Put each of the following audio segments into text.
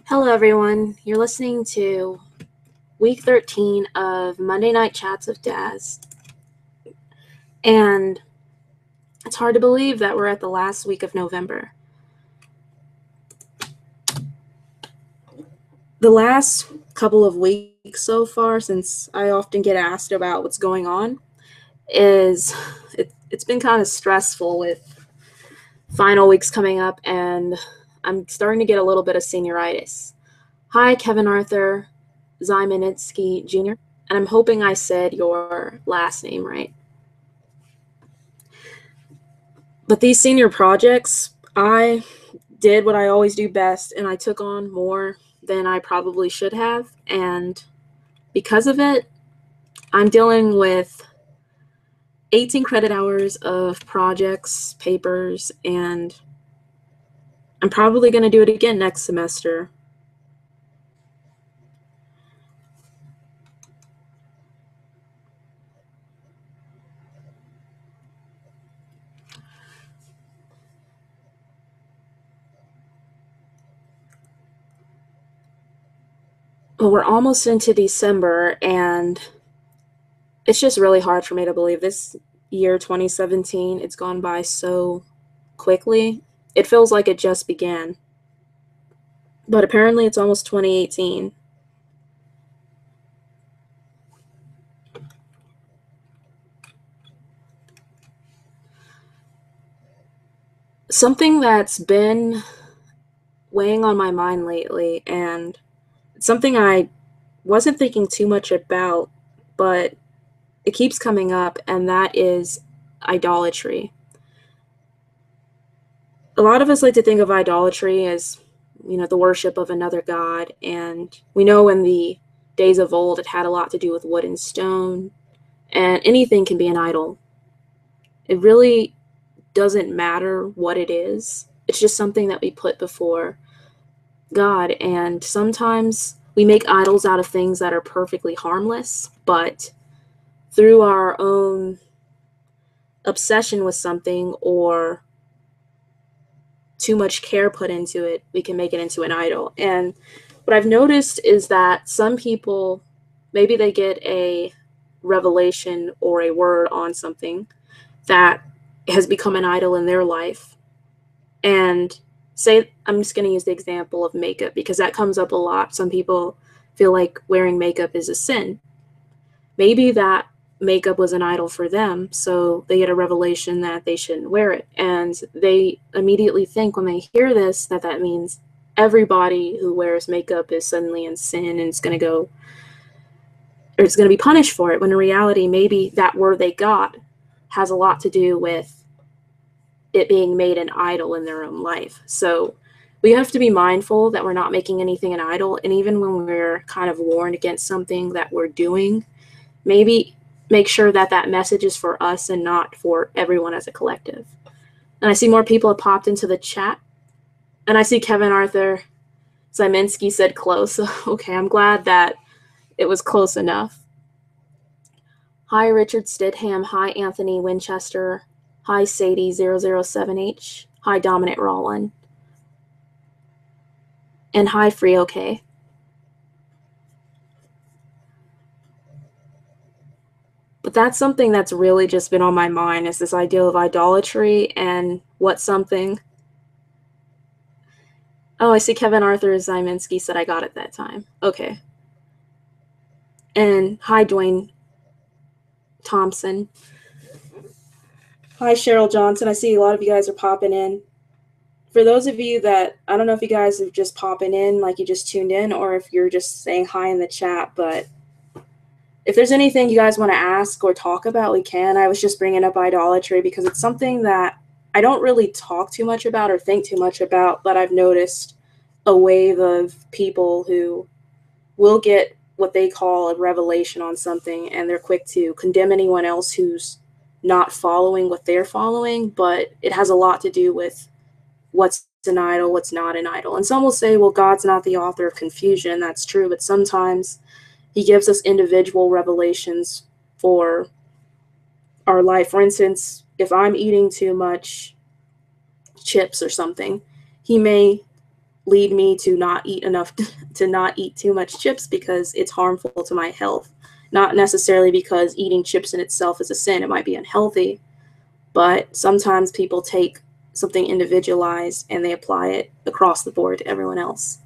Hello, everyone. You're listening to week 13 of Monday Night Chats with Dazz. And it's hard to believe that we're at the last week of November. The last couple of weeks so far, since I often get asked about what's going on, it's been kind of stressful with final weeks coming up, and I'm starting to get a little bit of senioritis. Hi, Kevin Arthur Zymanitsky Jr., and I'm hoping I said your last name right. But these senior projects, I did what I always do best, and I took on more than I probably should have, and because of it, I'm dealing with 18 credit hours of projects, papers, and I'm probably going to do it again next semester. Well, we're almost into December, and it's just really hard for me to believe this year, 2017, it's gone by so quickly. It feels like it just began. But apparently it's almost 2018. Something that's been weighing on my mind lately, and something I wasn't thinking too much about, but it keeps coming up, and that is idolatry. A lot of us like to think of idolatry as, the worship of another god, and we know in the days of old it had a lot to do with wood and stone, and anything can be an idol. It really doesn't matter what it is. It's just something that we put before God, and sometimes we make idols out of things that are perfectly harmless, but through our own obsession with something or too much care put into it, we can make it into an idol. And what I've noticed is that some people, maybe they get a revelation or a word on something that has become an idol in their life. And say, I'm just going to use the example of makeup because that comes up a lot. Some people feel like wearing makeup is a sin. Maybe that makeup was an idol for them, so they get a revelation that they shouldn't wear it. And they immediately think when they hear this that means everybody who wears makeup is suddenly in sin and it's going to be punished for it, when in reality, maybe that word they got has a lot to do with it being made an idol in their own life. So we have to be mindful that we're not making anything an idol. And even when we're kind of warned against something that we're doing, maybe make sure that that message is for us and not for everyone as a collective. And I see more people have popped into the chat. And I see Kevin Arthur Zyminski said close. Okay, I'm glad that it was close enough. Hi, Richard Stidham. Hi, Anthony Winchester. Hi, Sadie007H. Hi, Dominic Rollin. And hi, Free OK. But that's something that's really just been on my mind, is this idea of idolatry and what something. Oh, I see Kevin Arthur Zyminski said I got it that time. Okay. And hi, Dwayne Thompson. Hi, Cheryl Johnson. I see a lot of you guys are popping in. For those of you that, I don't know if you guys are just popping in like you just tuned in or if you're just saying hi in the chat, but if there's anything you guys want to ask or talk about, we can. I was just bringing up idolatry because it's something that I don't really talk too much about or think too much about, but I've noticed a wave of people who will get what they call a revelation on something, and they're quick to condemn anyone else who's not following what they're following, but it has a lot to do with what's an idol, what's not an idol. And some will say, well, God's not the author of confusion. That's true, but sometimes he gives us individual revelations for our life. For instance, if I'm eating too much chips or something, he may lead me to not eat enough, to not eat too much chips because it's harmful to my health. Not necessarily because eating chips in itself is a sin. It might be unhealthy, but sometimes people take something individualized and they apply it across the board to everyone else.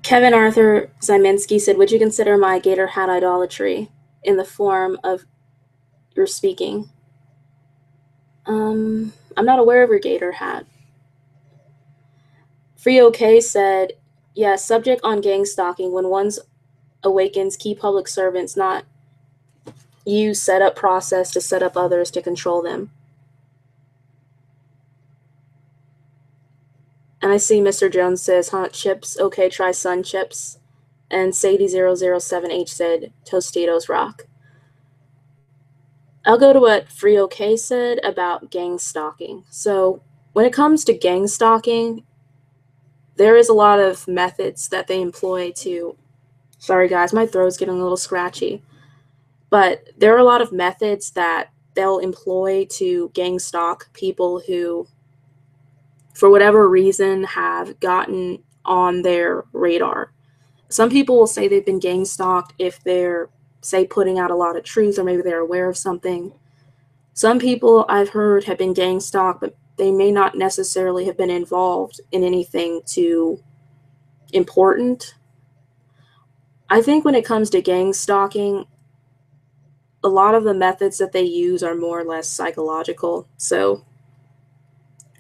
Kevin Arthur Zyminski said, would you consider my gator hat idolatry in the form of your speaking? I'm not aware of your gator hat. Free OK said, yes, subject on gang stalking. When one's awakens, key public servants not use setup process to set up others to control them. And I see Mr. Jones says, huh, chips, okay, try Sun chips. And Sadie007H said, Tostitos rock. I'll go to what Free OK said about gang stalking. So when it comes to gang stalking, there is a lot of methods that they employ to, sorry guys, my throat's getting a little scratchy, but there are a lot of methods that they'll employ to gang stalk people who, for whatever reason, have gotten on their radar. Some people will say they've been gang stalked if they're, say, putting out a lot of truth, or maybe they're aware of something. Some people I've heard have been gang stalked, but they may not necessarily have been involved in anything too important. I think when it comes to gang stalking, a lot of the methods that they use are more or less psychological. So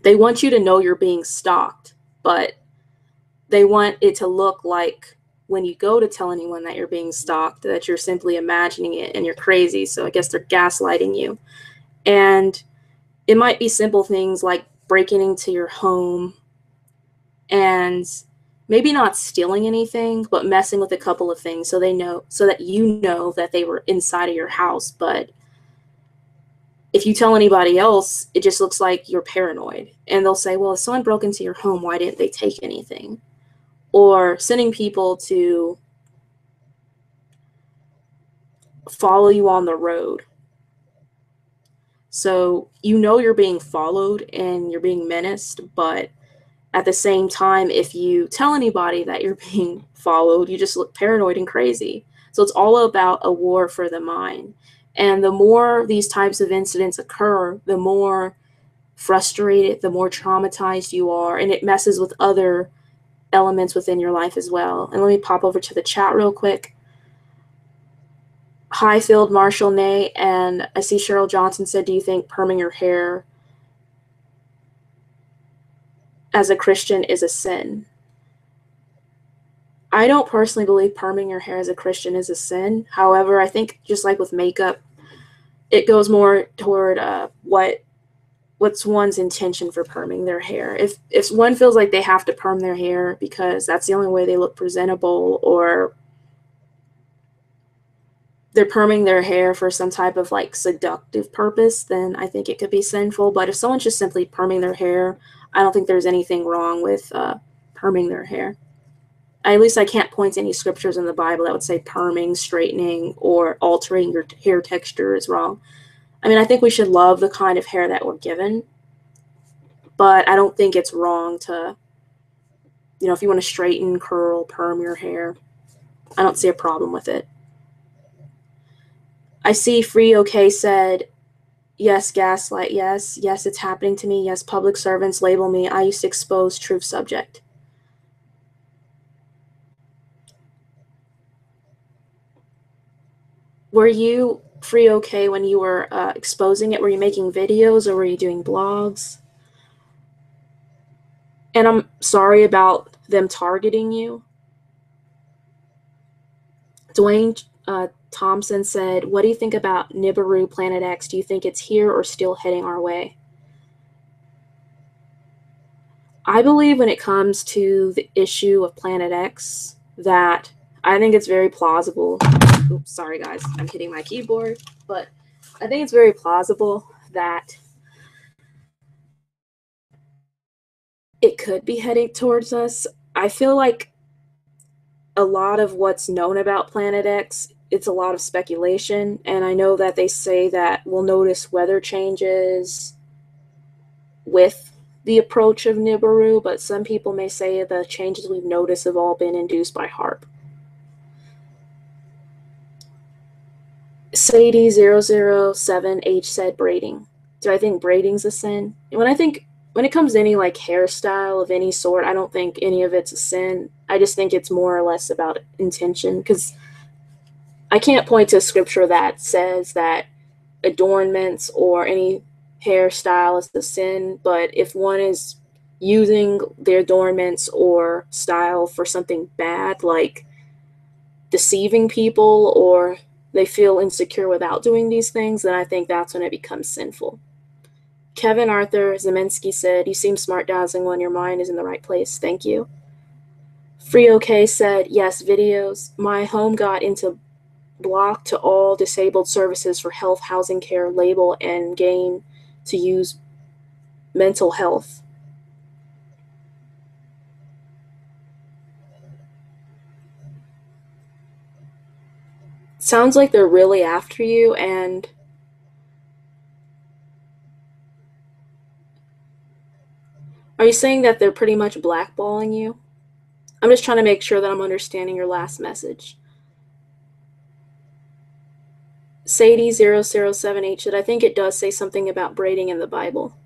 they want you to know you're being stalked, but they want it to look like when you go to tell anyone that you're being stalked, that you're simply imagining it and you're crazy. So I guess they're gaslighting you. And it might be simple things like breaking into your home and maybe not stealing anything, but messing with a couple of things so they know, so that you know that they were inside of your house. But if you tell anybody else, it just looks like you're paranoid. And they'll say, well, if someone broke into your home, why didn't they take anything? Or sending people to follow you on the road. So you know you're being followed and you're being menaced, but at the same time, if you tell anybody that you're being followed, you just look paranoid and crazy. So it's all about a war for the mind. And the more these types of incidents occur, the more frustrated, the more traumatized you are, and it messes with other elements within your life as well. And let me pop over to the chat real quick. Highfield Marshall Nay, and I see Cheryl Johnson said, do you think perming your hair as a Christian is a sin? I don't personally believe perming your hair as a Christian is a sin. However, I think just like with makeup, it goes more toward what's one's intention for perming their hair. If one feels like they have to perm their hair because that's the only way they look presentable, or they're perming their hair for some type of like seductive purpose, then I think it could be sinful. But if someone's just simply perming their hair, I don't think there's anything wrong with perming their hair. At least I can't point to any scriptures in the Bible that would say perming, straightening, or altering your hair texture is wrong. I mean, I think we should love the kind of hair that we're given, but I don't think it's wrong to, you know, if you want to straighten, curl, perm your hair, I don't see a problem with it. I see Free OK said, yes, gaslight, yes, it's happening to me, yes, public servants label me, I used to expose truth subject. Were you Free OK when you were exposing it? Were you making videos or were you doing blogs? And I'm sorry about them targeting you. Dwayne Thompson said, what do you think about Nibiru Planet X? Do you think it's here or still heading our way? I believe when it comes to the issue of Planet X that I think it's very plausible. Oops, sorry guys, I'm hitting my keyboard. But I think it's very plausible that it could be heading towards us. I feel like a lot of what's known about Planet X, it's a lot of speculation, and I know that they say that we'll notice weather changes with the approach of Nibiru, but some people may say the changes we've noticed have all been induced by HARP. Sadie007H said braiding. Do I think braiding's a sin? When it comes to any like hairstyle of any sort, I don't think any of it's a sin. I just think it's more or less about intention, because I can't point to a scripture that says that adornments or any hairstyle is the sin, but if one is using their adornments or style for something bad, like deceiving people, or they feel insecure without doing these things, then I think that's when it becomes sinful. Kevin Arthur Zeminski said, you seem smart, dazzling when your mind is in the right place. Thank you. Free said, yes, videos. My home got into block to all disabled services for health, housing care, label, and gain to use mental health. Sounds like they're really after you, and are you saying that they're pretty much blackballing you? I'm just trying to make sure that I'm understanding your last message. Sadie007H, I think it does say something about braiding in the Bible.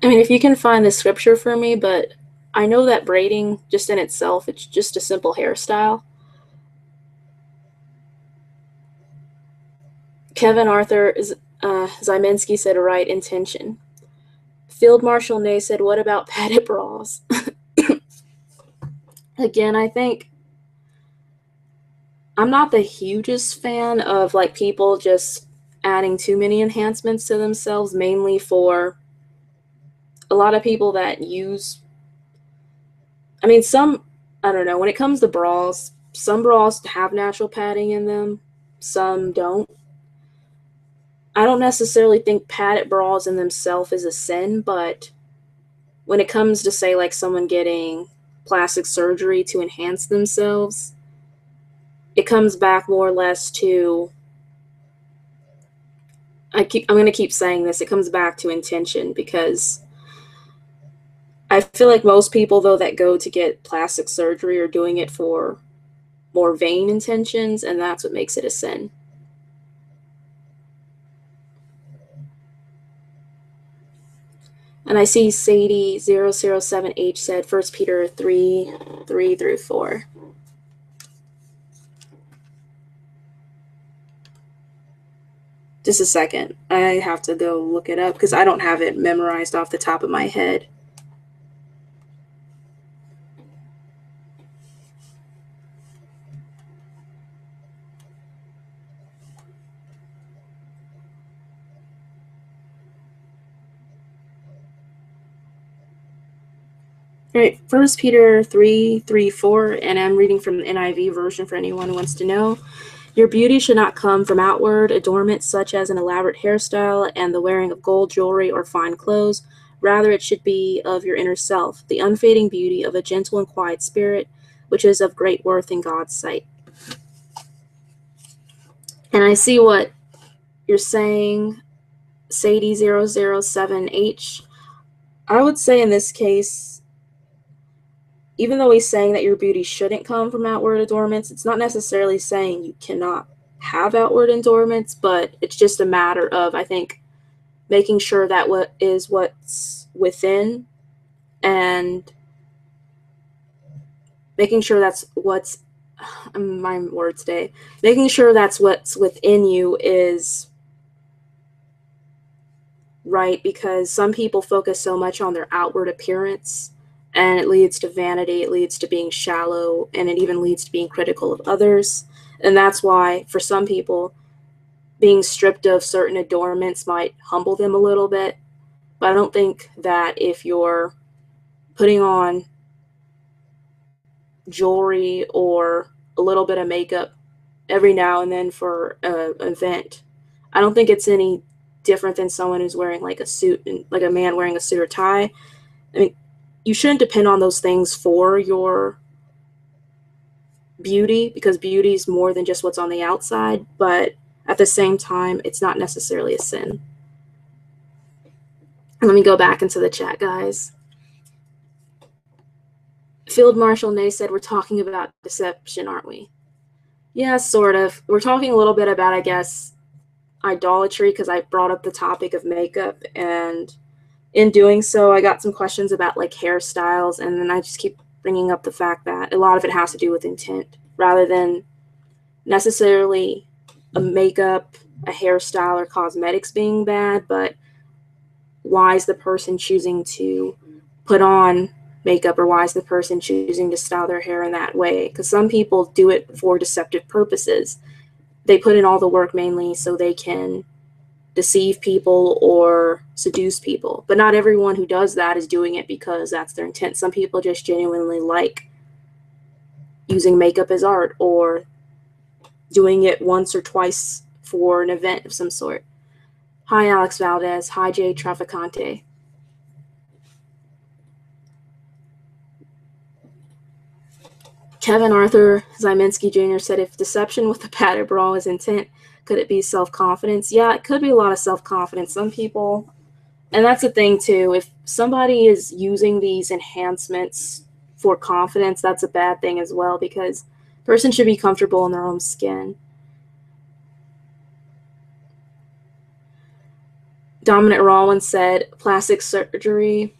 I mean, if you can find the scripture for me, but I know that braiding, just in itself, it's just a simple hairstyle. Kevin Arthur Zyminski said, right intention. Field Marshal Ney said, what about padded bras? Again, I think I'm not the hugest fan of like people just adding too many enhancements to themselves, mainly for a lot of people that use, I mean, I don't know, when it comes to bras, some bras have natural padding in them, some don't. I don't necessarily think padded bras in themselves is a sin, but when it comes to, say, like someone getting plastic surgery to enhance themselves, it comes back more or less to, I'm going to keep saying this, it comes back to intention, because I feel like most people, though, that go to get plastic surgery are doing it for more vain intentions, and that's what makes it a sin. And I see Sadie007H said 1 Peter 3:3-4. Just a second. I have to go look it up because I don't have it memorized off the top of my head. All right, 1 Peter 3:3-4, and I'm reading from the NIV version for anyone who wants to know. Your beauty should not come from outward adornments such as an elaborate hairstyle and the wearing of gold jewelry or fine clothes. Rather, it should be of your inner self, the unfading beauty of a gentle and quiet spirit, which is of great worth in God's sight. And I see what you're saying, Sadie007H. I would say in this case, even though he's saying that your beauty shouldn't come from outward adornments, it's not necessarily saying you cannot have outward adornments, but it's just a matter of, I think, making sure that what's within, and making sure that's what's, my words today, making sure that's what's within you is right, because some people focus so much on their outward appearance, and it leads to vanity, it leads to being shallow, and it even leads to being critical of others. And that's why, for some people, being stripped of certain adornments might humble them a little bit. But I don't think that if you're putting on jewelry or a little bit of makeup every now and then for an event, I don't think it's any different than someone who's wearing like a suit, and like a man wearing a suit or tie. I mean, you shouldn't depend on those things for your beauty, because beauty is more than just what's on the outside, but at the same time, it's not necessarily a sin. And let me go back into the chat, guys. Field Marshal Nay said, we're talking about deception, aren't we? Yeah, sort of. We're talking a little bit about, I guess, idolatry, because I brought up the topic of makeup, and in doing so, I got some questions about like hairstyles, and then I just keep bringing up the fact that a lot of it has to do with intent rather than necessarily a makeup, a hairstyle, or cosmetics being bad, but why is the person choosing to put on makeup, or why is the person choosing to style their hair in that way? Because some people do it for deceptive purposes. They put in all the work mainly so they can deceive people or seduce people. But not everyone who does that is doing it because that's their intent. Some people just genuinely like using makeup as art, or doing it once or twice for an event of some sort. Hi, Alex Valdez. Hi, Jay Traficante. Kevin Arthur Zyminski Jr. said, if deception with a padded bra is intent, could it be self-confidence? Yeah, it could be a lot of self-confidence. Some people, and that's the thing too, if somebody is using these enhancements for confidence, that's a bad thing as well, because a person should be comfortable in their own skin. Dominic Rollins said, plastic surgery.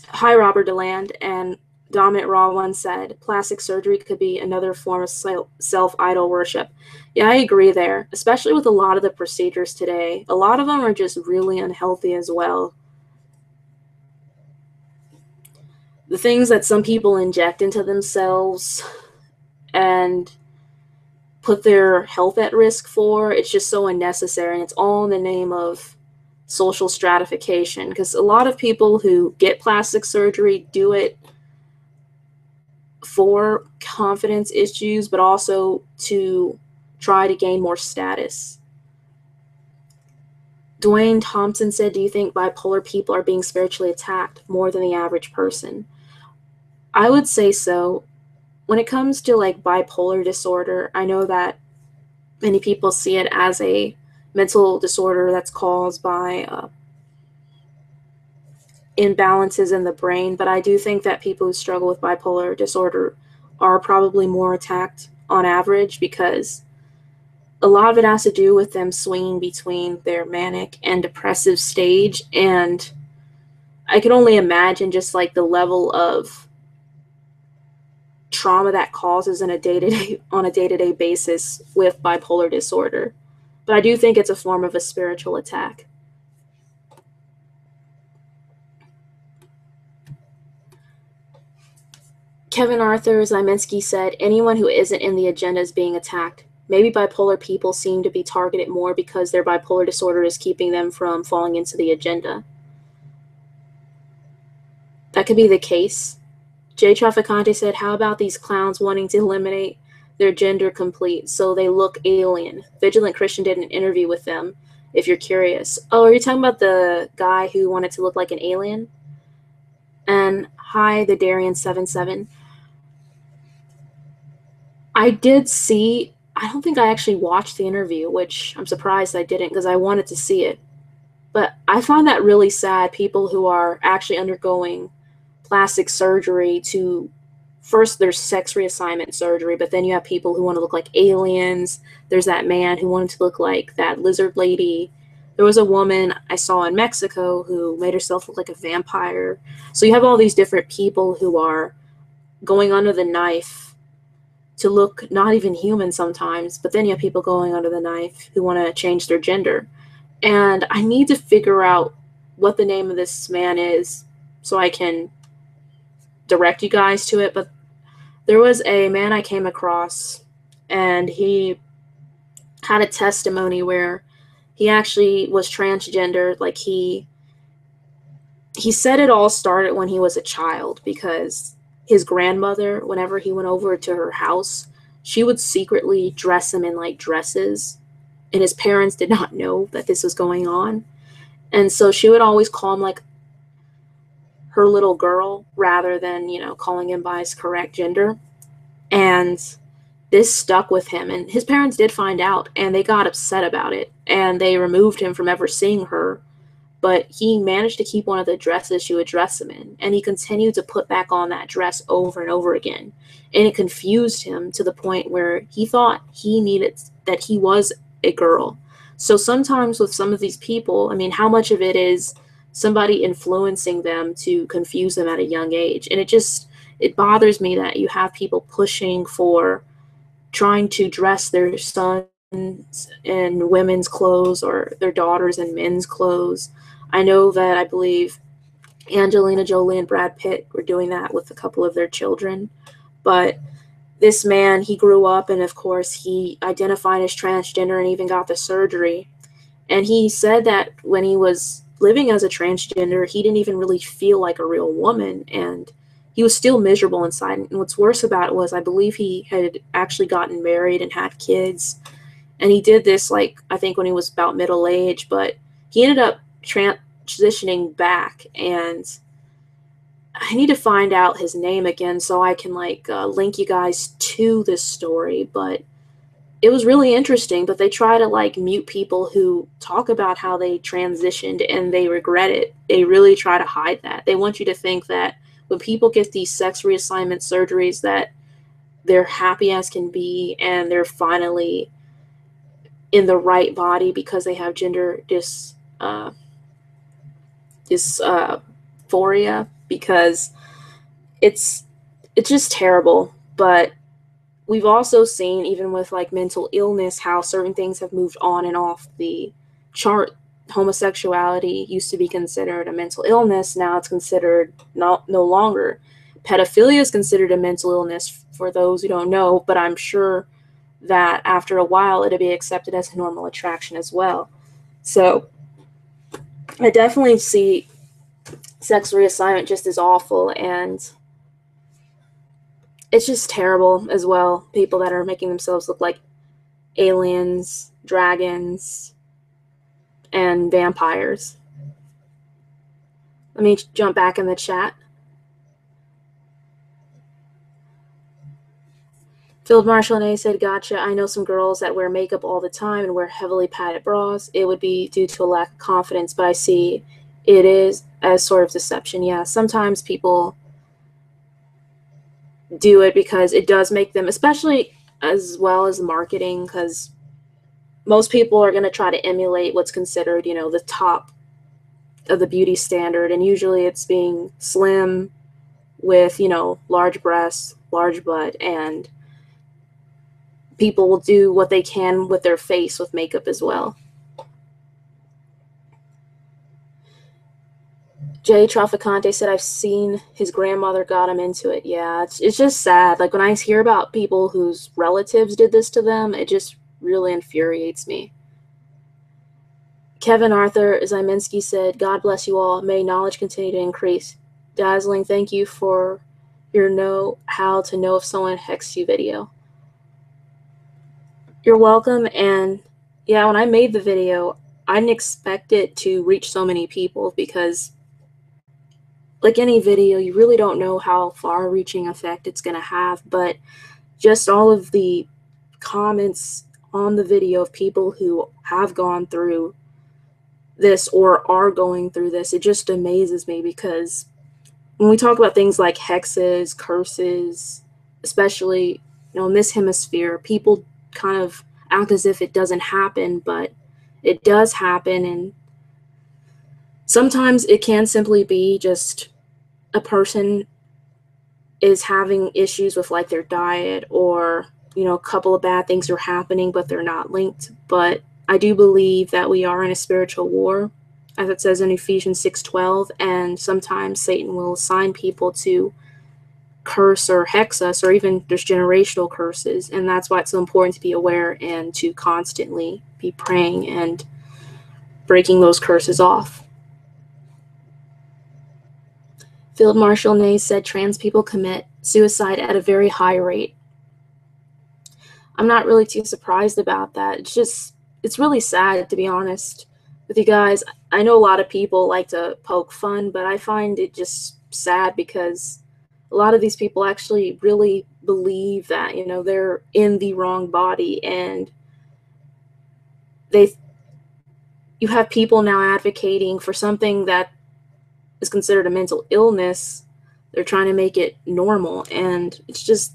Hi, Robert DeLand. And Dominic Rollins said, plastic surgery could be another form of self-idol worship. Yeah, I agree there, especially with a lot of the procedures today. A lot of them are just really unhealthy as well. The things that some people inject into themselves and put their health at risk for, it's just so unnecessary, and it's all in the name of social stratification, because a lot of people who get plastic surgery do it for confidence issues, but also to try to gain more status. Dwayne Thompson said, do you think bipolar people are being spiritually attacked more than the average person? I would say so. When it comes to like bipolar disorder, I know that many people see it as a mental disorder that's caused by imbalances in the brain, but I do think that people who struggle with bipolar disorder are probably more attacked on average, because a lot of it has to do with them swinging between their manic and depressive stage. And I can only imagine just like the level of trauma that causes on a day-to-day basis with bipolar disorder. But I do think it's a form of a spiritual attack. Kevin Arthur Zyminski said, anyone who isn't in the agenda is being attacked. Maybe bipolar people seem to be targeted more because their bipolar disorder is keeping them from falling into the agenda. That could be the case. Jay Traficante said, how about these clowns wanting to eliminate their gender complete so they look alien? Vigilant Christian did an interview with them, if you're curious. Oh, are you talking about the guy who wanted to look like an alien? And hi, the Darian77. I did see, I don't think I actually watched the interview, which I'm surprised I didn't, because I wanted to see it. But I find that really sad, people who are actually undergoing plastic surgery to, first there's sex reassignment surgery, but then you have people who want to look like aliens. There's that man who wanted to look like that lizard lady. There was a woman I saw in Mexico who made herself look like a vampire. So you have all these different people who are going under the knife to look not even human sometimes, but then you have people going under the knife who want to change their gender. And I need to figure out what the name of this man is so I can direct you guys to it. But there was a man I came across, and he had a testimony where he actually was transgender. Like he said it all started when he was a child, because his grandmother, whenever he went over to her house, she would secretly dress him in like dresses, and his parents did not know that this was going on. And so she would always call him like her little girl rather than, calling him by his correct gender. And this stuck with him, and his parents did find out, and they got upset about it, and they removed him from ever seeing her. But he managed to keep one of the dresses she would dress him in, and he continued to put back on that dress over and over again. And it confused him to the point where he thought that he was a girl. So sometimes with some of these people, I mean, how much of it is somebody influencing them to confuse them at a young age? And it bothers me that you have people pushing for trying to dress their sons in women's clothes or their daughters in men's clothes. I know that I believe Angelina Jolie and Brad Pitt were doing that with a couple of their children. But this man, he grew up, and of course he identified as transgender and even got the surgery. And he said that when he was living as a transgender, he didn't even really feel like a real woman, and he was still miserable inside. And what's worse about it was, I believe he had actually gotten married and had kids. And he did this, like, I think when he was about middle age, but he ended up transitioning back. And I need to find out his name again so I can link you guys to this story. But it was really interesting. But they try to mute people who talk about how they transitioned and they regret it. They really try to hide that. They want you to think that when people get these sex reassignment surgeries, that they're happy as can be and they're finally in the right body because they have gender dysphoria, because it's just terrible. But we've also seen, even with mental illness, how certain things have moved on and off the chart. Homosexuality used to be considered a mental illness. Now it's considered no longer. Pedophilia is considered a mental illness for those who don't know, but I'm sure that after a while it'll be accepted as a normal attraction as well. So I definitely see sex reassignment just as awful, and it's just terrible as well. People that are making themselves look like aliens, dragons, and vampires. Let me jump back in the chat. Field Marshal and A said, gotcha. I know some girls that wear makeup all the time and wear heavily padded bras. It would be due to a lack of confidence, but I see it is as sort of deception. Yeah, sometimes people do it because it does make them, especially as well as marketing, because most people are going to try to emulate what's considered, the top of the beauty standard. And usually it's being slim with, large breasts, large butt, and people will do what they can with their face with makeup as well. Jay Traficante said, I've seen his grandmother got him into it. Yeah, it's just sad. When I hear about people whose relatives did this to them, it just really infuriates me. Kevin Arthur Zyminski said, God bless you all. May knowledge continue to increase. Dazzling, thank you for your know how to know if someone hexed you video. You're welcome. And yeah, when I made the video, I didn't expect it to reach so many people, because like any video, you really don't know how far-reaching effect it's going to have. But just all of the comments on the video of people who have gone through this or are going through this, it just amazes me, because when we talk about things like hexes, curses, especially in this hemisphere, people kind of act as if it doesn't happen, but it does happen. And sometimes it can simply be just a person is having issues with their diet, or a couple of bad things are happening but they're not linked. But I do believe that we are in a spiritual war, as it says in Ephesians 6:12, and sometimes Satan will assign people to curse or hex us, or even there's generational curses, and that's why it's so important to be aware and to constantly be praying and breaking those curses off. Field Marshal Ney said trans people commit suicide at a very high rate. I'm not really too surprised about that. It's really sad, to be honest with you guys. I know a lot of people like to poke fun, but I find it just sad because a lot of these people actually really believe that, they're in the wrong body, and you have people now advocating for something that is considered a mental illness. They're trying to make it normal, and it's just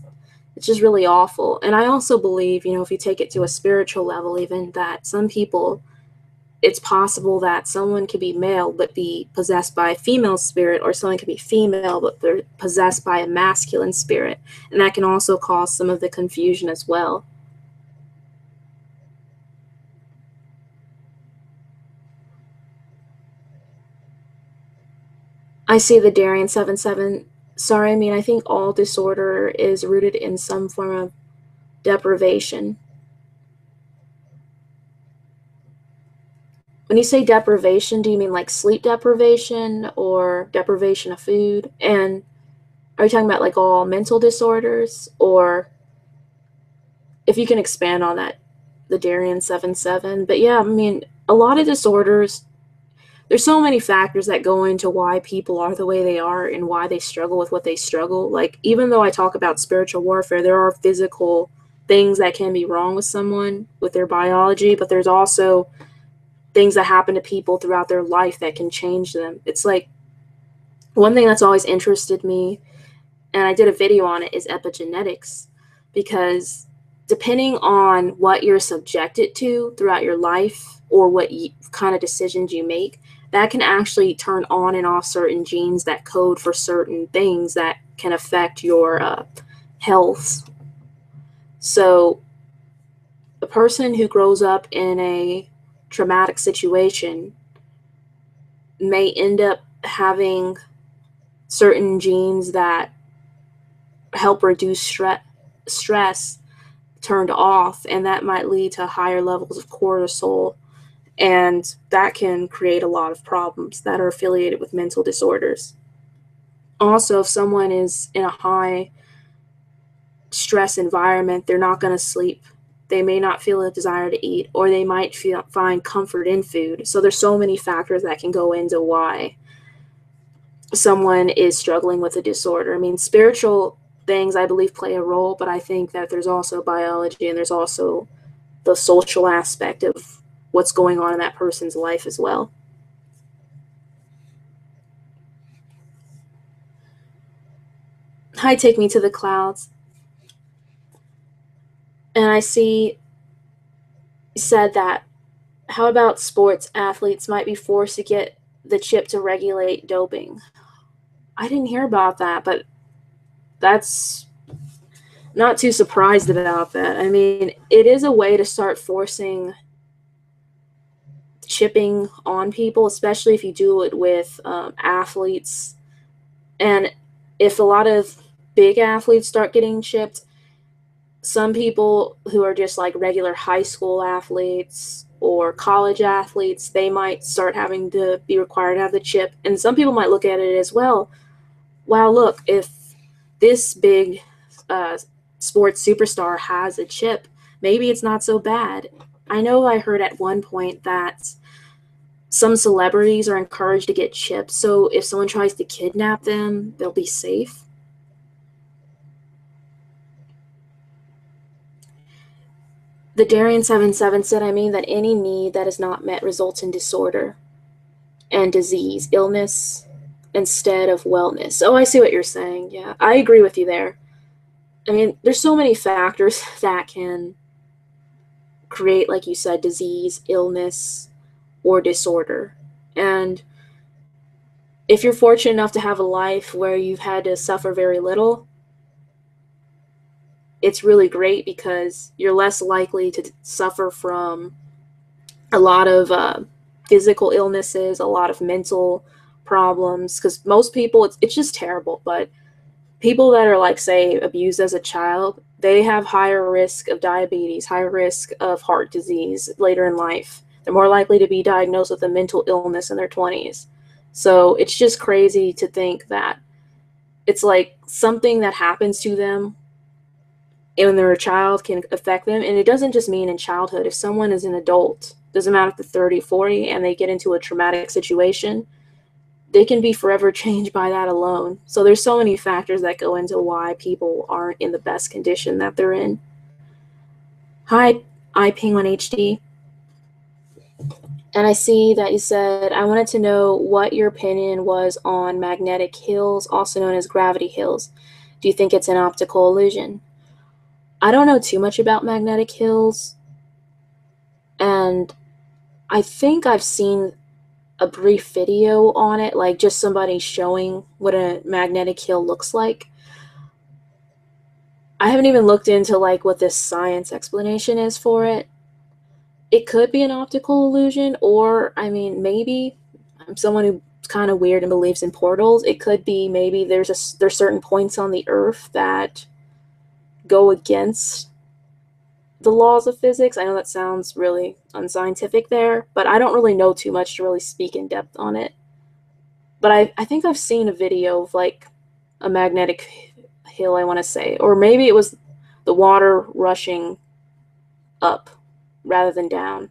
really awful. And I also believe, if you take it to a spiritual level, even, that some people, it's possible that someone could be male but be possessed by a female spirit, or someone could be female but they're possessed by a masculine spirit, and that can also cause some of the confusion as well. I see the Darian 7:7. Sorry, I think all disorder is rooted in some form of deprivation. When you say deprivation, do you mean like sleep deprivation or deprivation of food? And are you talking about like all mental disorders? Or if you can expand on that, the Darian 7:7. But yeah, a lot of disorders, there's so many factors that go into why people are the way they are and why they struggle with what they struggle. Like, even though I talk about spiritual warfare, there are physical things that can be wrong with someone with their biology, but there's also things that happen to people throughout their life that can change them. It's like, one thing that's always interested me, and I did a video on it, is epigenetics, because depending on what you're subjected to throughout your life, or what kind of decisions you make, that can actually turn on and off certain genes that code for certain things that can affect your health. So a person who grows up in a traumatic situation may end up having certain genes that help reduce stress turned off, and that might lead to higher levels of cortisol, and that can create a lot of problems that are affiliated with mental disorders. Also, if someone is in a high stress environment, they're not going to sleep. They may not feel a desire to eat, or they might find comfort in food. So there's so many factors that can go into why someone is struggling with a disorder. Spiritual things, I believe, play a role, but I think that there's also biology, and there's also the social aspect of what's going on in that person's life as well. Hi, Take Me to the Clouds. And I see said that, how about sports athletes might be forced to get the chip to regulate doping? I didn't hear about that, but that's not too surprised about that. It is a way to start forcing chipping on people, especially if you do it with athletes. And if a lot of big athletes start getting chipped, some people who are just like regular high school athletes or college athletes, they might start having to be required to have the chip. And some people might look at it as, well, wow, look, if this big sports superstar has a chip, maybe it's not so bad. I know I heard at one point that some celebrities are encouraged to get chips, so if someone tries to kidnap them, they'll be safe. The Darian 7:7 said, that any need that is not met results in disorder and disease, illness, instead of wellness. Oh, I see what you're saying. Yeah, I agree with you there. There's so many factors that can create, like you said, disease, illness, or disorder. And if you're fortunate enough to have a life where you've had to suffer very little, it's really great, because you're less likely to suffer from a lot of physical illnesses, a lot of mental problems. Because most people, it's just terrible. But people that are, like, say, abused as a child, they have higher risk of diabetes, higher risk of heart disease later in life. They're more likely to be diagnosed with a mental illness in their 20s. So it's just crazy to think that it's like something that happens to them when they're a child can affect them. And it doesn't just mean in childhood. If someone is an adult, doesn't matter if they're 30, 40, and they get into a traumatic situation, they can be forever changed by that alone. So there's so many factors that go into why people aren't in the best condition that they're in. Hi, iPing1HD. And I see that you said, I wanted to know what your opinion was on magnetic hills, also known as gravity hills. Do you think it's an optical illusion? I don't know too much about magnetic hills, and I think I've seen a brief video on it, like just somebody showing what a magnetic hill looks like. I haven't even looked into like what this science explanation is for it. It could be an optical illusion, or I mean, maybe I'm someone who's kind of weird and believes in portals. It could be maybe there's certain points on the earth that go against the laws of physics. I know that sounds really unscientific there, but I don't really know too much to really speak in depth on it. But I think I've seen a video of like a magnetic hill, I want to say, or maybe it was the water rushing up rather than down.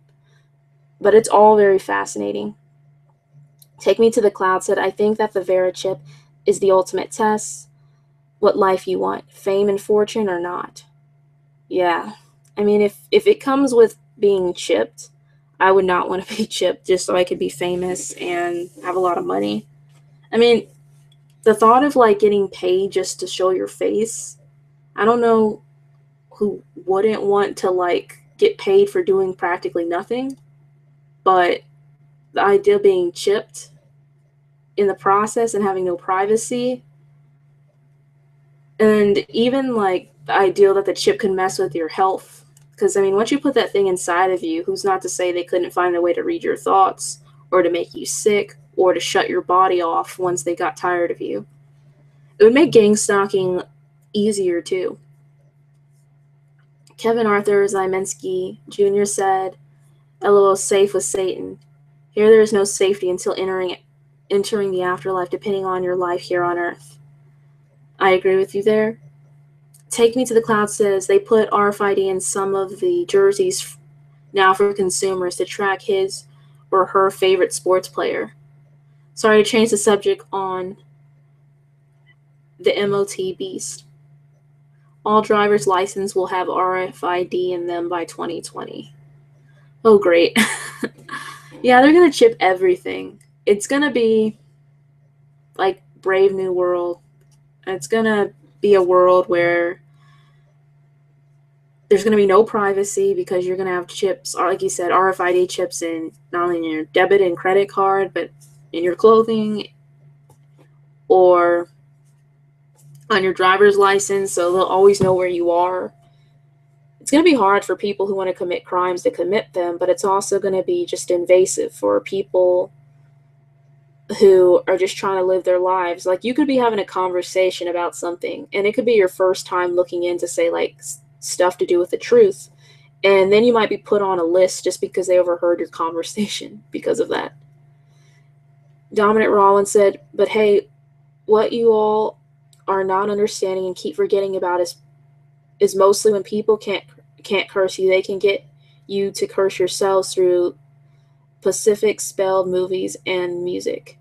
But it's all very fascinating. Take Me to the Cloud said, I think that the Vera chip is the ultimate test. What life you want, fame and fortune or not. Yeah. I mean, if it comes with being chipped, I would not want to be chipped just so I could be famous and have a lot of money. I mean, the thought of like getting paid just to show your face, I don't know who wouldn't want to like get paid for doing practically nothing, but the idea of being chipped in the process and having no privacy, and even like the idea that the chip can mess with your health. Because I mean, once you put that thing inside of you, who's not to say they couldn't find a way to read your thoughts or to make you sick or to shut your body off once they got tired of you? It would make gang stalking easier too. Kevin Arthur Zymensky Jr. said, LOL, safe with Satan. Here there is no safety until entering the afterlife, depending on your life here on earth. I agree with you there. Take Me to the Cloud says they put RFID in some of the jerseys now for consumers to track his or her favorite sports player. Sorry to change the subject on the MOT beast. All driver's license will have RFID in them by 2020. Oh, great. Yeah, they're going to chip everything. It's going to be like Brave New World. It's going to be a world where there's going to be no privacy because you're going to have chips, or like you said, RFID chips in not only in your debit and credit card, but in your clothing or on your driver's license, so they'll always know where you are. It's going to be hard for people who want to commit crimes to commit them, but it's also going to be just invasive for people who are just trying to live their lives. Like, you could be having a conversation about something, and it could be your first time looking into, say, like, stuff to do with the truth, and then you might be put on a list just because they overheard your conversation because of that. Dominic Rollins said, but hey, what you all are not understanding and keep forgetting about is mostly when people can't curse you, they can get you to curse yourselves through Pacific spelled movies and music.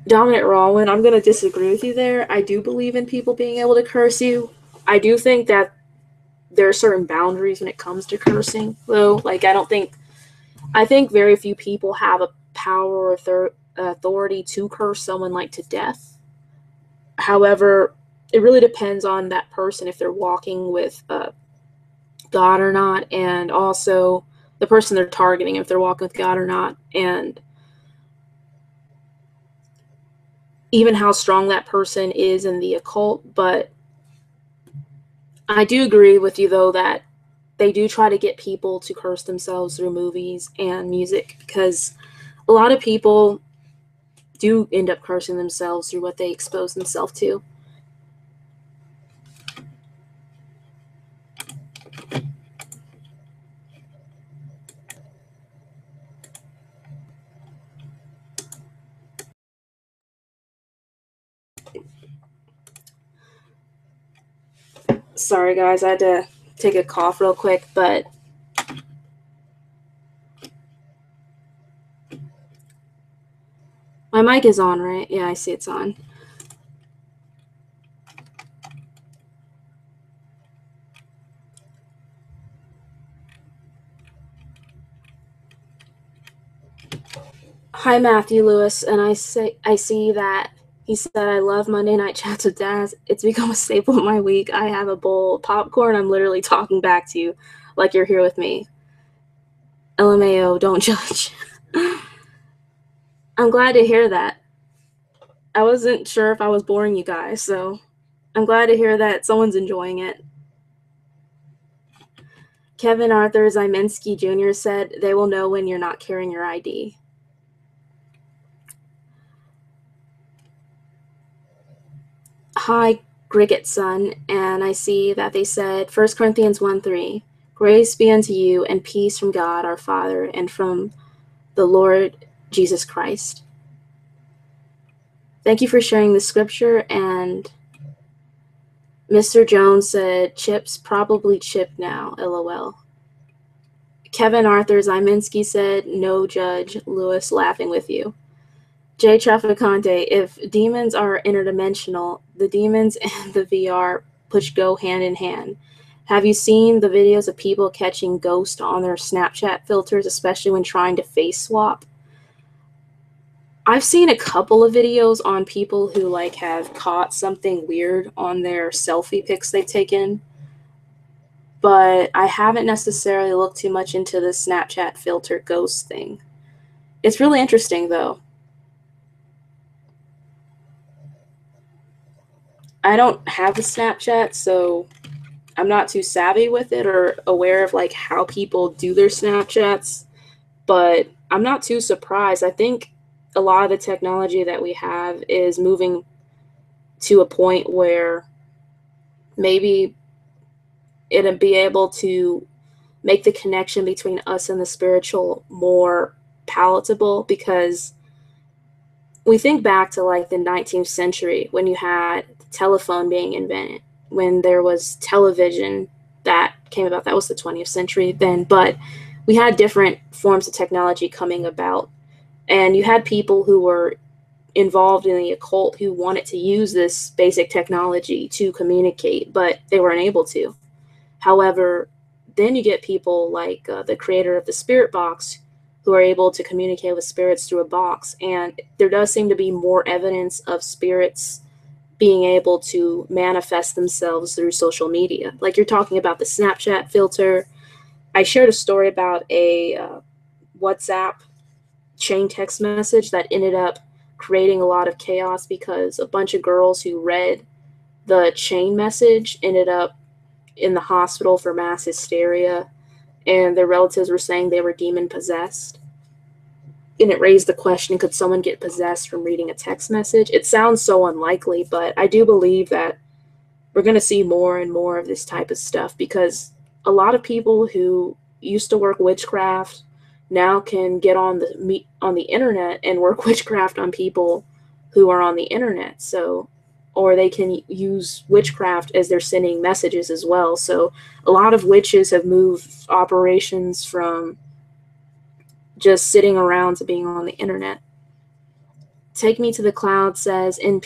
Dominic Rollin, I'm going to disagree with you there. I do believe in people being able to curse you. I do think that there are certain boundaries when it comes to cursing, though. Like, I think very few people have a power or authority to curse someone like to death. However, it really depends on that person if they're walking with God or not, and also the person they're targeting if they're walking with God or not, and even how strong that person is in the occult. But I do agree with you, though, that they do try to get people to curse themselves through movies and music, because a lot of people do end up cursing themselves through what they expose themselves to. Sorry, guys, I had to take a cough real quick, but my mic is on, right? Yeah, I see it's on. Hi, Matthew Lewis, and I see that he said, I love Monday night chats with Dazz. It's become a staple of my week. I have a bowl of popcorn. I'm literally talking back to you like you're here with me. LMAO, don't judge. I'm glad to hear that. I wasn't sure if I was boring you guys, so I'm glad to hear that someone's enjoying it. Kevin Arthur Zyminski Jr. said, they will know when you're not carrying your ID. Hi, Grigget son, and I see that they said 1 Corinthians 1:3, grace be unto you and peace from God our Father and from the Lord Jesus Christ. Thank you for sharing the scripture. And Mr. Jones said, chips probably chipped now, LOL. Kevin Arthur Zyminski said, no judge, Lewis laughing with you. Jay Traficante, if demons are interdimensional, the demons and the VR push go hand in hand. Have you seen the videos of people catching ghosts on their Snapchat filters, especially when trying to face swap? I've seen a couple of videos on people who like have caught something weird on their selfie pics they've taken, but I haven't necessarily looked too much into the Snapchat filter ghost thing. It's really interesting though. I don't have a Snapchat, so I'm not too savvy with it or aware of like how people do their Snapchats, but I'm not too surprised. I think a lot of the technology that we have is moving to a point where maybe it'll be able to make the connection between us and the spiritual more palatable, because we think back to like the 19th century when you had the telephone being invented, when there was television that came about. That was the 20th century then, but we had different forms of technology coming about, and you had people who were involved in the occult who wanted to use this basic technology to communicate, but they weren't able to. However, then you get people like the creator of the spirit box who are able to communicate with spirits through a box. And there does seem to be more evidence of spirits being able to manifest themselves through social media. Like you're talking about the Snapchat filter. I shared a story about a WhatsApp chain text message that ended up creating a lot of chaos because a bunch of girls who read the chain message ended up in the hospital for mass hysteria, and their relatives were saying they were demon possessed. And it raised the question, could someone get possessed from reading a text message? It sounds so unlikely, but I do believe that we're going to see more and more of this type of stuff, because a lot of people who used to work witchcraft now can get on the internet and work witchcraft on people who are on the internet. So, or they can use witchcraft as they're sending messages as well. So a lot of witches have moved operations from just sitting around to being on the internet. Take Me to the Cloud says, in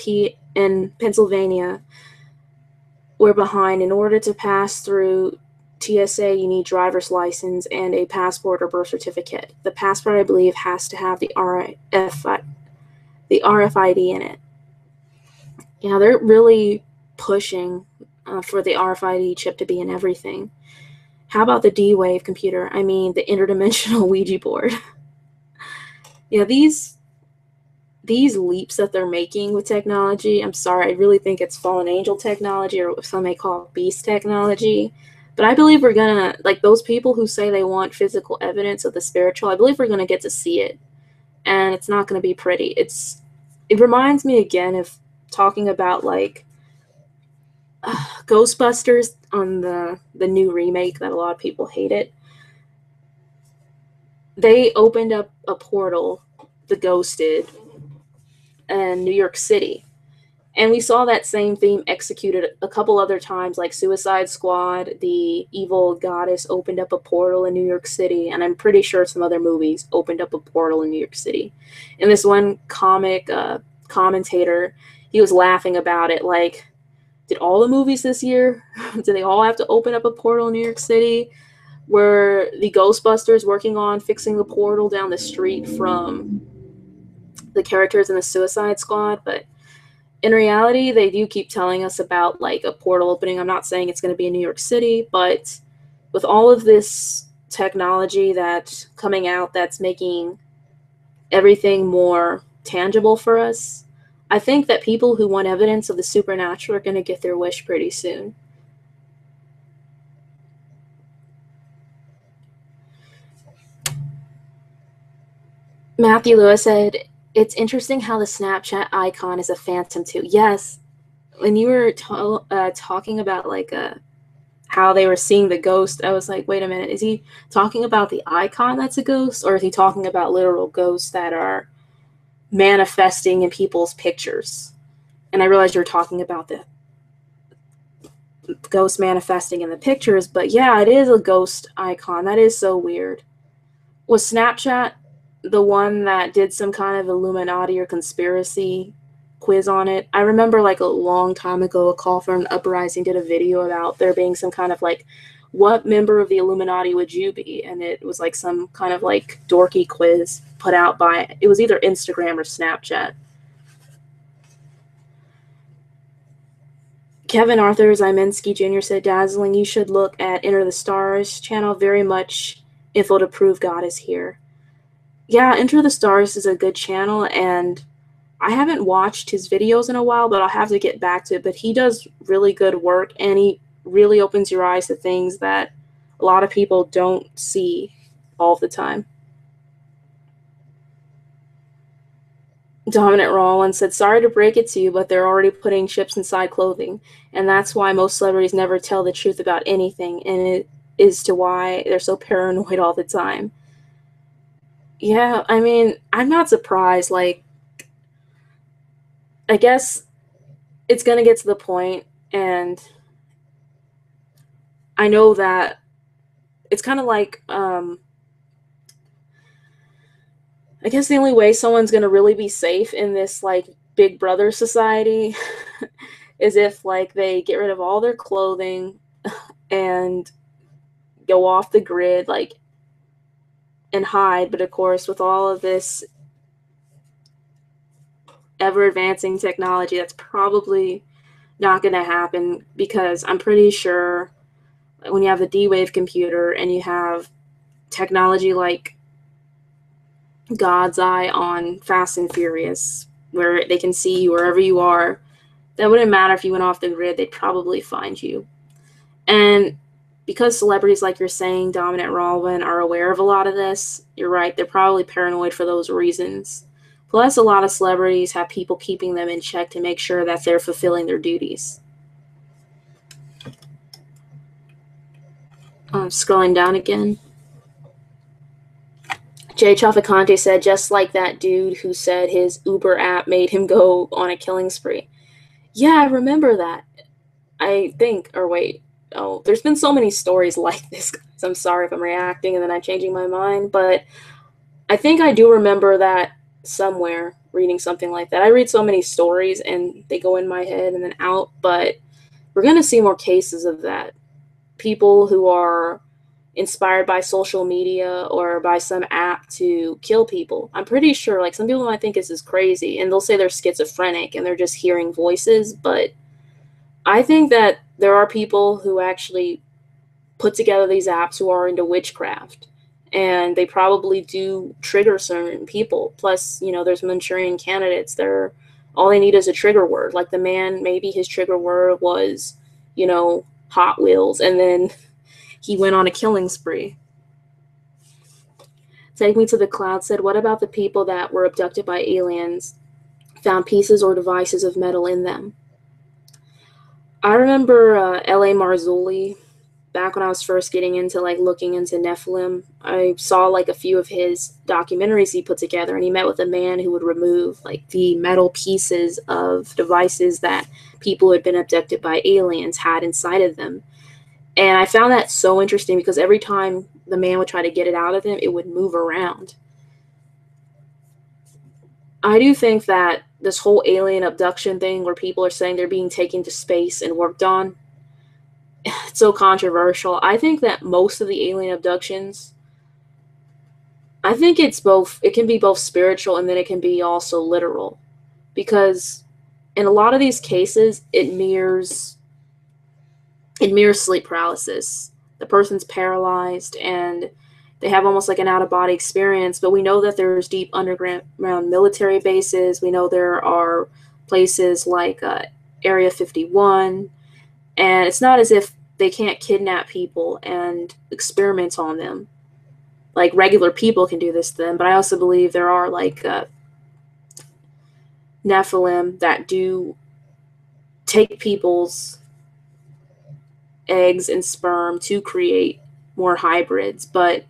Pennsylvania, we're behind. In order to pass through TSA, you need driver's license and a passport or birth certificate. The passport, I believe, has to have the RFID in it. Yeah, they're really pushing for the RFID chip to be in everything. How about the D-Wave computer? I mean, the interdimensional Ouija board. Yeah, these leaps that they're making with technology, I'm sorry, I really think it's fallen angel technology, or some may call it beast technology. But I believe we're gonna, like those people who say they want physical evidence of the spiritual, I believe we're gonna get to see it. And it's not gonna be pretty. It reminds me again of talking about like Ghostbusters on the new remake that a lot of people hated. They opened up a portal, the Ghost did, in New York City. And we saw that same theme executed a couple other times, like Suicide Squad, the evil goddess opened up a portal in New York City, and I'm pretty sure some other movies opened up a portal in New York City. And this one comic commentator, he was laughing about it, like, did all the movies this year, did they all have to open up a portal in New York City? Were the Ghostbusters working on fixing the portal down the street from the characters in the Suicide Squad? But in reality, they do keep telling us about like a portal opening. I'm not saying it's going to be in New York City, but with all of this technology that's coming out that's making everything more tangible for us, I think that people who want evidence of the supernatural are going to get their wish pretty soon. Matthew Lewis said, it's interesting how the Snapchat icon is a phantom too. Yes, when you were talking about like how they were seeing the ghost, I was like, wait a minute, is he talking about the icon that's a ghost, or is he talking about literal ghosts that are manifesting in people's pictures? And I realized you were talking about the ghost manifesting in the pictures, but yeah, it is a ghost icon. That is so weird. Was Snapchat the one that did some kind of Illuminati or conspiracy quiz on it? I remember like a long time ago, a call from Uprising did a video about there being some kind of like, what member of the Illuminati would you be? And it was like some kind of like dorky quiz put out by, it was either Instagram or Snapchat. Kevin Arthur Zyminski Jr. said, dazzling, you should look at Enter the Stars channel. Very much info to prove God is here. Yeah, Enter the Stars is a good channel, and I haven't watched his videos in a while, but I'll have to get back to it. But he does really good work, and he really opens your eyes to things that a lot of people don't see all the time. Dominant Rollins said, sorry to break it to you, but they're already putting chips inside clothing, and that's why most celebrities never tell the truth about anything, and it is to why they're so paranoid all the time. Yeah, I mean, I'm not surprised. Like, I guess it's going to get to the point, and I know that it's kind of like, I guess the only way someone's going to really be safe in this, like, Big Brother society is if, like, they get rid of all their clothing and go off the grid, like, and hide. But, of course, with all of this ever-advancing technology, that's probably not going to happen, because I'm pretty sure when you have the D-Wave computer and you have technology like God's Eye on Fast and Furious, where they can see you wherever you are, that wouldn't matter if you went off the grid, they'd probably find you. And because celebrities, like you're saying, Dominant Rolwin, are aware of a lot of this, you're right, they're probably paranoid for those reasons. Plus, a lot of celebrities have people keeping them in check to make sure that they're fulfilling their duties. Scrolling down again. Jay Chafaconte said, just like that dude who said his Uber app made him go on a killing spree. Yeah, I remember that. I think, or wait, oh, there's been so many stories like this. I'm sorry if I'm reacting and then I'm changing my mind, but I think I do remember that somewhere, reading something like that. I read so many stories and they go in my head and then out, but we're going to see more cases of that. People who are inspired by social media or by some app to kill people. I'm pretty sure, like, some people might think this is crazy and they'll say they're schizophrenic and they're just hearing voices, but I think that there are people who actually put together these apps who are into witchcraft, and they probably do trigger certain people. Plus, you know, there's Manchurian candidates. They're all they need is a trigger word. Like the man, maybe his trigger word was, you know, Hot Wheels, and then he went on a killing spree. Take Me to the Cloud said, what about the people that were abducted by aliens, found pieces or devices of metal in them? I remember L.A. Marzulli, back when I was first getting into like looking into Nephilim. I saw like a few of his documentaries he put together, and he met with a man who would remove like the metal pieces of devices that people who had been abducted by aliens had inside of them. And I found that so interesting because every time the man would try to get it out of him, it would move around. I do think that this whole alien abduction thing where people are saying they're being taken to space and worked on, it's so controversial. I think that most of the alien abductions, I think it's both, it can be both spiritual and then it can be also literal. Because in a lot of these cases, it mirrors sleep paralysis. The person's paralyzed and they have almost like an out-of-body experience, but we know that there's deep underground military bases. We know there are places like Area 51, and it's not as if they can't kidnap people and experiment on them. Like regular people can do this to them, but I also believe there are like Nephilim that do take people's eggs and sperm to create more hybrids, but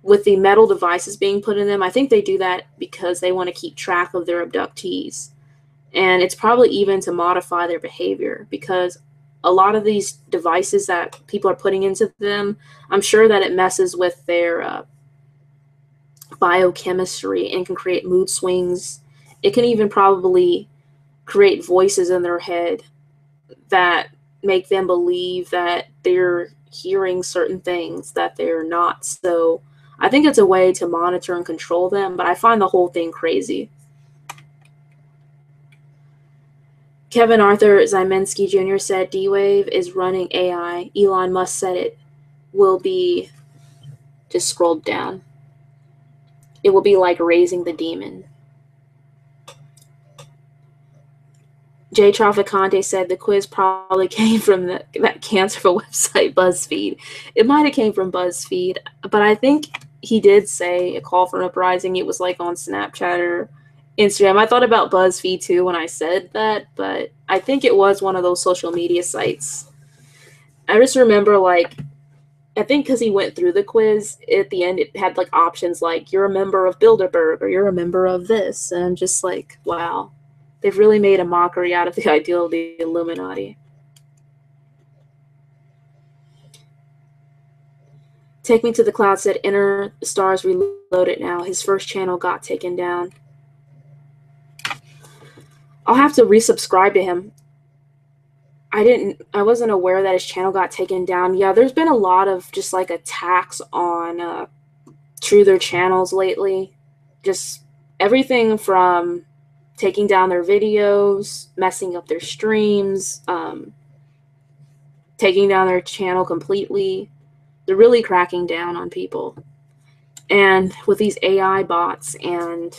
with the metal devices being put in them, I think they do that because they want to keep track of their abductees. And it's probably even to modify their behavior because a lot of these devices that people are putting into them, I'm sure that it messes with their biochemistry and can create mood swings. It can even probably create voices in their head that make them believe that they're hearing certain things that they're not. So I think it's a way to monitor and control them, but I find the whole thing crazy. Kevin Arthur Zyminski Jr. said D-Wave is running AI. Elon Musk said it will be, just scrolled down, it will be like raising the demon. Jay Traficante said the quiz probably came from that cancerful website, BuzzFeed. It might have came from BuzzFeed, but I think he did say a call for an uprising. It was like on Snapchat or Instagram. I thought about BuzzFeed too when I said that, but I think it was one of those social media sites. I just remember like, I think because he went through the quiz, at the end it had like options like you're a member of Bilderberg or you're a member of this, and I'm just like, wow. They've really made a mockery out of the ideal of the Illuminati. Take Me to the Cloud said, Enter the Stars Reloaded now. His first channel got taken down. I'll have to resubscribe to him. I wasn't aware that his channel got taken down. Yeah, there's been a lot of just like attacks on Truther channels lately. Just everything from taking down their videos, messing up their streams, taking down their channel completely. They're really cracking down on people. And with these AI bots, and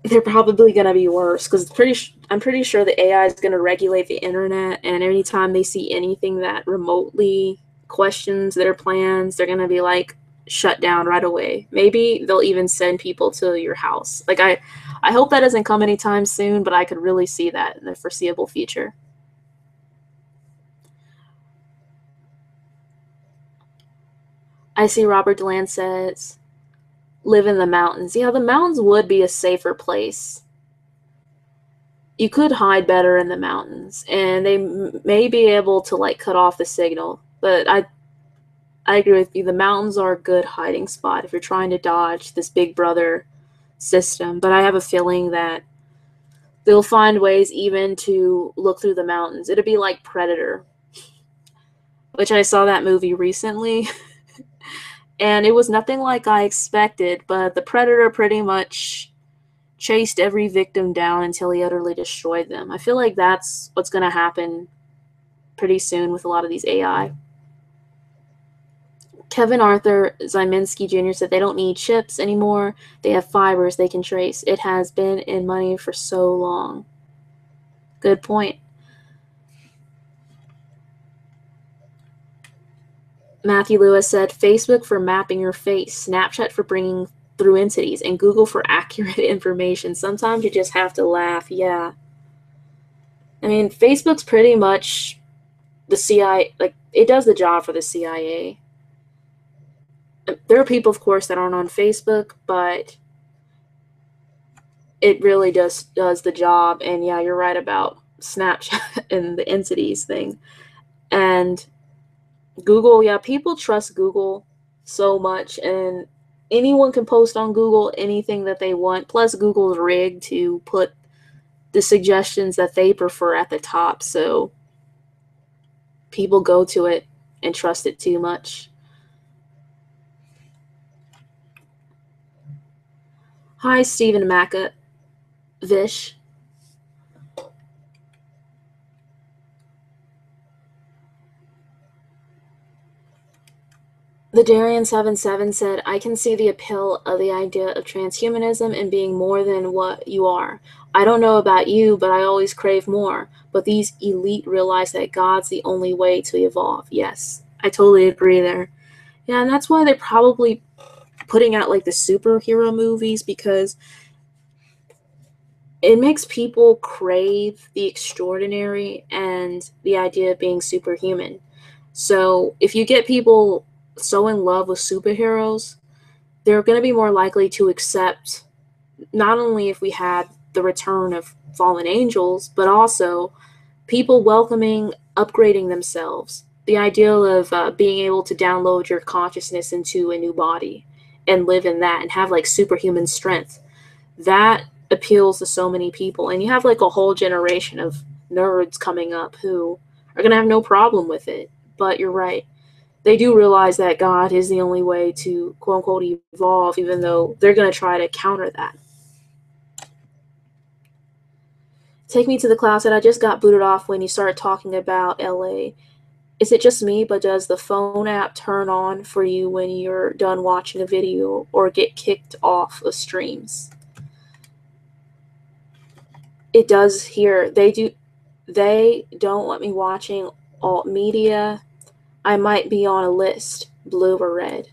they're probably going to be worse because I'm pretty sure the AI is going to regulate the internet, and anytime they see anything that remotely questions their plans, they're going to be like shut down right away. Maybe they'll even send people to your house. Like I hope that doesn't come anytime soon, but I could really see that in the foreseeable future. I see Robert Deland says, live in the mountains. Yeah, the mountains would be a safer place. You could hide better in the mountains, and they may be able to like cut off the signal. But I agree with you. The mountains are a good hiding spot if you're trying to dodge this Big Brother system. But I have a feeling that they'll find ways even to look through the mountains. It'll be like Predator, which I saw that movie recently. And it was nothing like I expected, but the Predator pretty much chased every victim down until he utterly destroyed them. I feel like that's what's going to happen pretty soon with a lot of these AI. Kevin Arthur Zyminski Jr. said they don't need chips anymore. They have fibers they can trace. It has been in money for so long. Good point. Matthew Lewis said, Facebook for mapping your face, Snapchat for bringing through entities, and Google for accurate information. Sometimes you just have to laugh. Yeah. I mean, Facebook's pretty much the CIA, like, it does the job for the CIA. There are people, of course, that aren't on Facebook, but it really does the job. And yeah, you're right about Snapchat and the entities thing. And Google, yeah, people trust Google so much, and anyone can post on Google anything that they want. Plus, Google's rigged to put the suggestions that they prefer at the top, so people go to it and trust it too much. Hi, Stephen Vish. The Darian77 said, I can see the appeal of the idea of transhumanism and being more than what you are. I don't know about you, but I always crave more. But these elite realize that God's the only way to evolve. Yes, I totally agree there. Yeah, and that's why they're probably putting out like the superhero movies, because it makes people crave the extraordinary and the idea of being superhuman. So if you get people so in love with superheroes, they're going to be more likely to accept not only if we had the return of fallen angels, but also people welcoming upgrading themselves. The ideal of being able to download your consciousness into a new body and live in that and have like superhuman strength. That appeals to so many people. And you have like a whole generation of nerds coming up who are going to have no problem with it. But you're right, they do realize that God is the only way to quote unquote evolve, even though they're going to try to counter that. Take me to the cloud said, I just got booted off when you started talking about LA. Is it just me, but does the phone app turn on for you when you're done watching a video or get kicked off of streams? It does here. They don't let me watching alt media. I might be on a list, blue or red.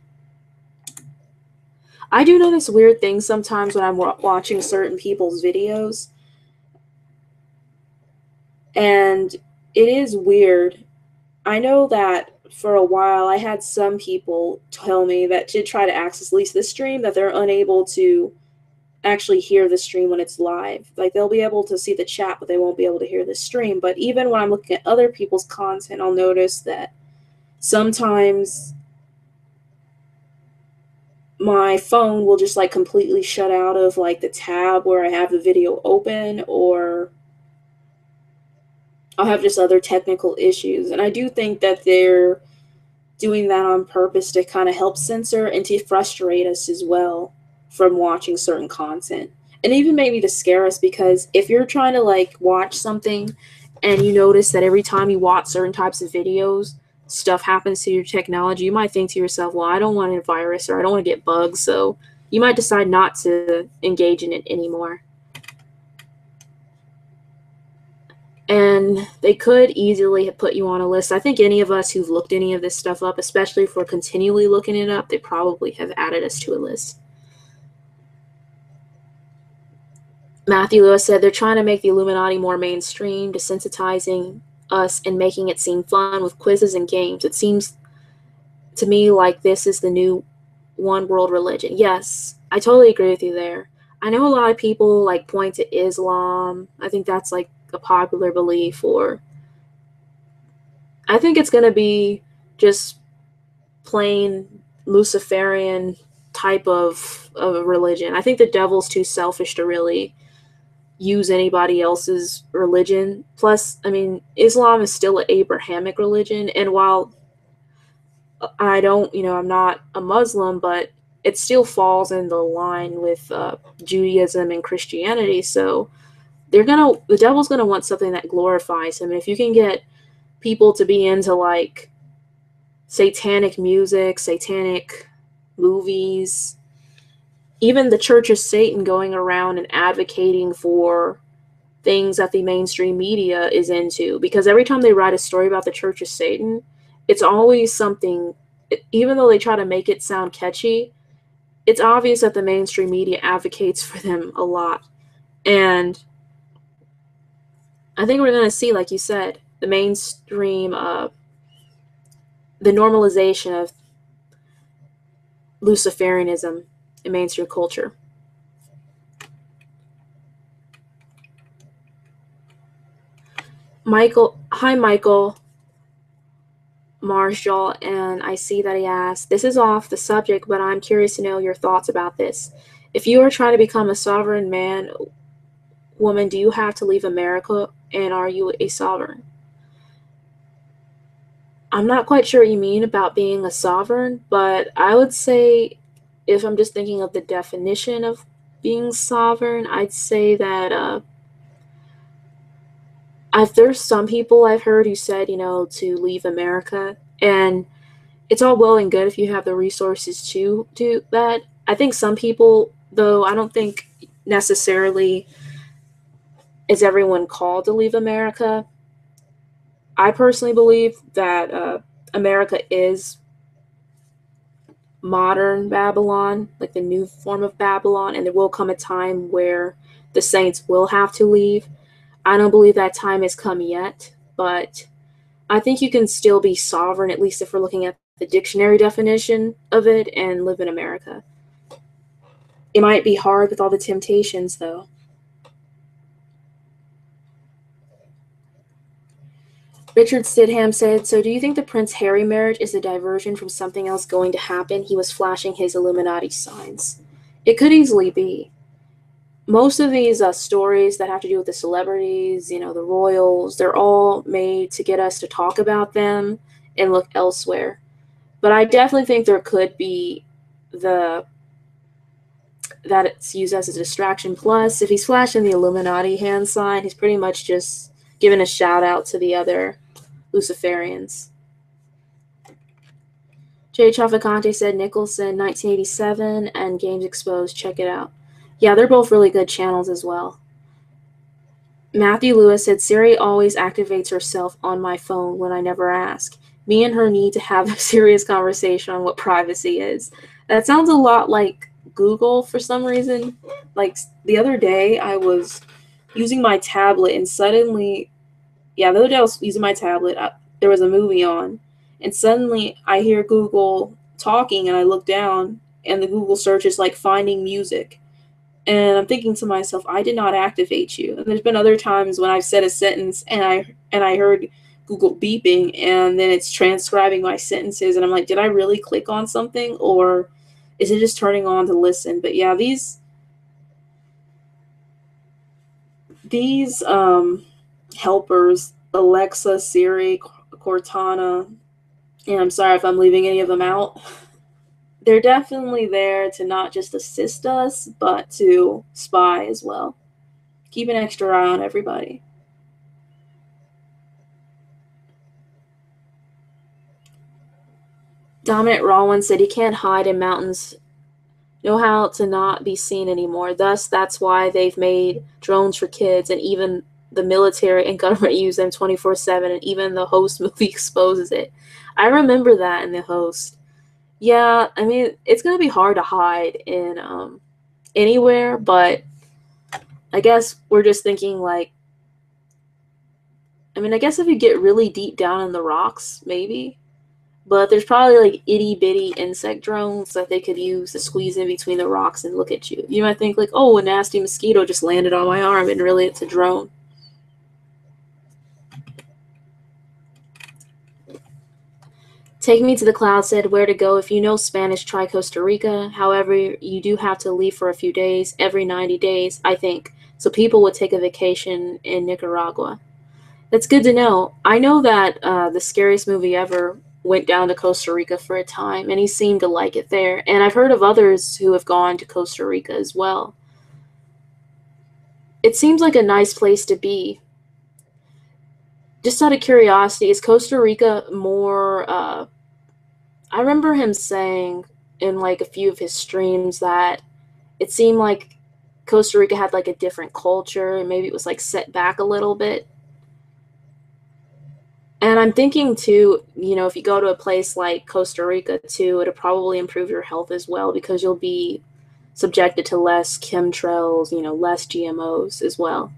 I do notice weird things sometimes when I'm watching certain people's videos. And it is weird. I know that for a while I had some people tell me that to try to access at least this stream that they're unable to actually hear the stream when it's live. Like they'll be able to see the chat, but they won't be able to hear the stream. But even when I'm looking at other people's content, I'll notice that sometimes my phone will just like completely shut out of like the tab where I have the video open, or I'll have just other technical issues. And I do think that they're doing that on purpose to kind of help censor and to frustrate us as well from watching certain content. And even maybe to scare us, because if you're trying to like watch something and you notice that every time you watch certain types of videos, stuff happens to your technology, you might think to yourself, well, I don't want a virus or I don't want to get bugs. So you might decide not to engage in it anymore. And they could easily have put you on a list. I think any of us who've looked any of this stuff up, especially if we're continually looking it up, they probably have added us to a list. Matthew Lewis said they're trying to make the Illuminati more mainstream, desensitizing us and making it seem fun with quizzes and games. It seems to me like this is the new one world religion. Yes, I totally agree with you there. I know a lot of people like point to Islam. I think that's like a popular belief, or I think it's going to be just plain Luciferian type of a religion. I think the devil's too selfish to really use anybody else's religion. Plus, I mean, Islam is still an Abrahamic religion, and while I don't, I'm not a Muslim, but it still falls in the line with Judaism and Christianity. So the devil's gonna want something that glorifies him. And if you can get people to be into like satanic music, satanic movies, even the Church of Satan going around and advocating for things that the mainstream media is into, because every time they write a story about the Church of Satan, it's always something even though they try to make it sound catchy, it's obvious that the mainstream media advocates for them a lot. And I think we're going to see, like you said, the mainstream, the normalization of Luciferianism in mainstream culture. Michael Marshall, and I see that he asked, this is off the subject, but I'm curious to know your thoughts about this. If you are trying to become a sovereign man, woman, do you have to leave America, and are you a sovereign? I'm not quite sure what you mean about being a sovereign, but I would say, if I'm just thinking of the definition of being sovereign, I'd say that there's some people I've heard who said, to leave America, and it's all well and good if you have the resources to do that. I think some people, though, I don't think necessarily is everyone called to leave America. I personally believe that America is modern Babylon, like the new form of Babylon, and there will come a time where the saints will have to leave. I don't believe that time has come yet, but I think you can still be sovereign, at least if we're looking at the dictionary definition of it, and live in America. It might be hard with all the temptations, though. Richard Stidham said, so do you think the Prince Harry marriage is a diversion from something else going to happen? He was flashing his Illuminati signs. It could easily be. Most of these stories that have to do with the celebrities, the royals, they're all made to get us to talk about them and look elsewhere. But I definitely think there could be that it's used as a distraction. Plus, if he's flashing the Illuminati hand sign, he's pretty much just giving a shout out to the other Luciferians. Jay Traficante said Nicholson, 1987, and Games Exposed. Check it out. Yeah, they're both really good channels as well. Matthew Lewis said Siri always activates herself on my phone when I never ask. Me and her need to have a serious conversation on what privacy is. That sounds a lot like Google for some reason. Like the other day, I was using my tablet and suddenly, the other day I was using my tablet. There was a movie on, and suddenly I hear Google talking, and I look down, and the Google search is like finding music. And I'm thinking to myself, I did not activate you. And there's been other times when I've said a sentence and I heard Google beeping, and then it's transcribing my sentences, and I'm like, did I really click on something, or is it just turning on to listen? But yeah, these helpers, Alexa, Siri, Cortana, and I'm sorry if I'm leaving any of them out, they're definitely there to not just assist us, but to spy as well. Keep an extra eye on everybody. Dominic Rawlins said he can't hide in mountains, know how to not be seen anymore. Thus, that's why they've made drones for kids, and even the military and government use them 24/7, and even the Host movie exposes it. I remember that in the Host. Yeah, I mean, it's going to be hard to hide in anywhere, but I guess we're just thinking like, I guess if you get really deep down in the rocks, maybe. But there's probably like itty bitty insect drones that they could use to squeeze in between the rocks and look at you. You might think like, oh, a nasty mosquito just landed on my arm, and really it's a drone. Take Me to the Cloud said, where to go if you know Spanish, try Costa Rica. However, you do have to leave for a few days, every 90 days, I think. So people would take a vacation in Nicaragua. That's good to know. I know that the scariest movie ever went down to Costa Rica for a time, and he seemed to like it there. And I've heard of others who have gone to Costa Rica as well. It seems like a nice place to be. Just out of curiosity, is Costa Rica more... I remember him saying in like a few of his streams that it seemed like Costa Rica had like a different culture, and maybe it was like set back a little bit. And I'm thinking too, if you go to a place like Costa Rica too, it'll probably improve your health as well because you'll be subjected to less chemtrails, less GMOs as well.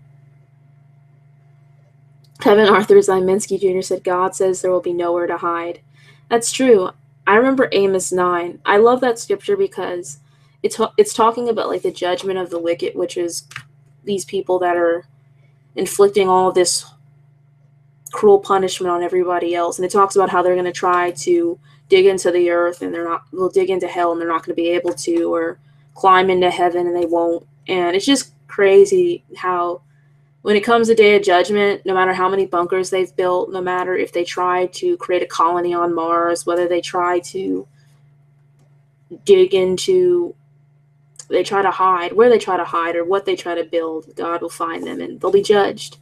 Kevin Arthur Zyminski Jr. said, God says there will be nowhere to hide. That's true. I remember Amos 9. I love that scripture because it's talking about like the judgment of the wicked, which is these people that are inflicting all this cruel punishment on everybody else. And it talks about how they're going to try to dig into the earth and they'll dig into hell and they're not going to be able to, or climb into heaven and they won't. And it's just crazy how when it comes to day of judgment, no matter how many bunkers they've built, no matter if they try to create a colony on Mars, whether they try to dig into, they try to hide, where they try to hide or what they try to build, God will find them and they'll be judged.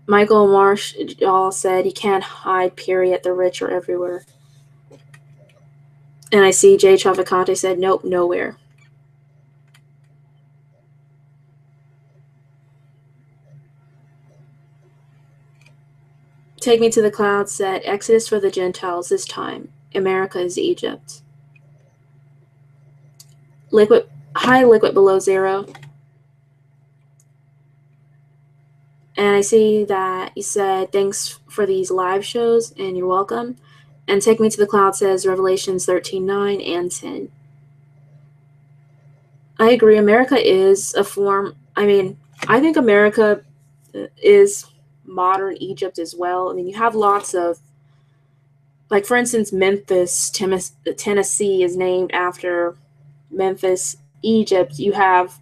Michael Marshall said, you can't hide, period. The rich are everywhere. And I see Jay Travacante said, nope, nowhere. Take Me to the Clouds said, Exodus for the Gentiles this time. America is Egypt. High liquid below zero. And I see that you said, thanks for these live shows, and you're welcome. And Take Me to the Cloud says Revelations 13:9 and 10. I agree. America is a form. I mean, I think America is modern Egypt as well. I mean, you have lots of, like, for instance, Memphis, Tennessee is named after Memphis, Egypt. You have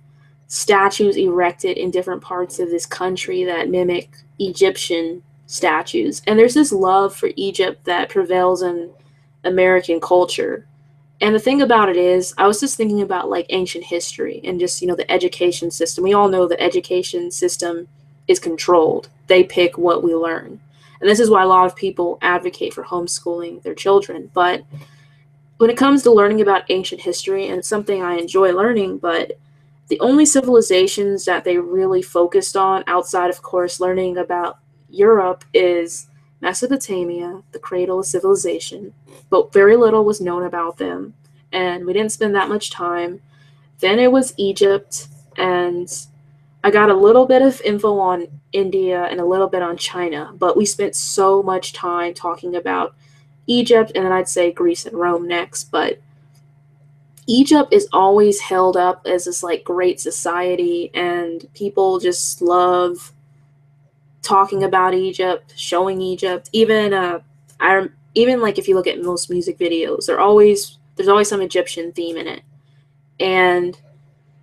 statues erected in different parts of this country that mimic Egyptian statues. And there's this love for Egypt that prevails in American culture. And the thing about it is, I was just thinking about like ancient history and just, the education system. We all know the education system is controlled. They pick what we learn. And this is why a lot of people advocate for homeschooling their children. But when it comes to learning about ancient history, and it's something I enjoy learning, but the only civilizations that they really focused on, outside of course learning about Europe, is Mesopotamia, the cradle of civilization, but very little was known about them, and we didn't spend that much time. Then it was Egypt, and I got a little bit of info on India and a little bit on China, but we spent so much time talking about Egypt, and then I'd say Greece and Rome next. But Egypt is always held up as this like great society, and people just love talking about Egypt, showing Egypt. Even like if you look at most music videos, there's always some Egyptian theme in it, and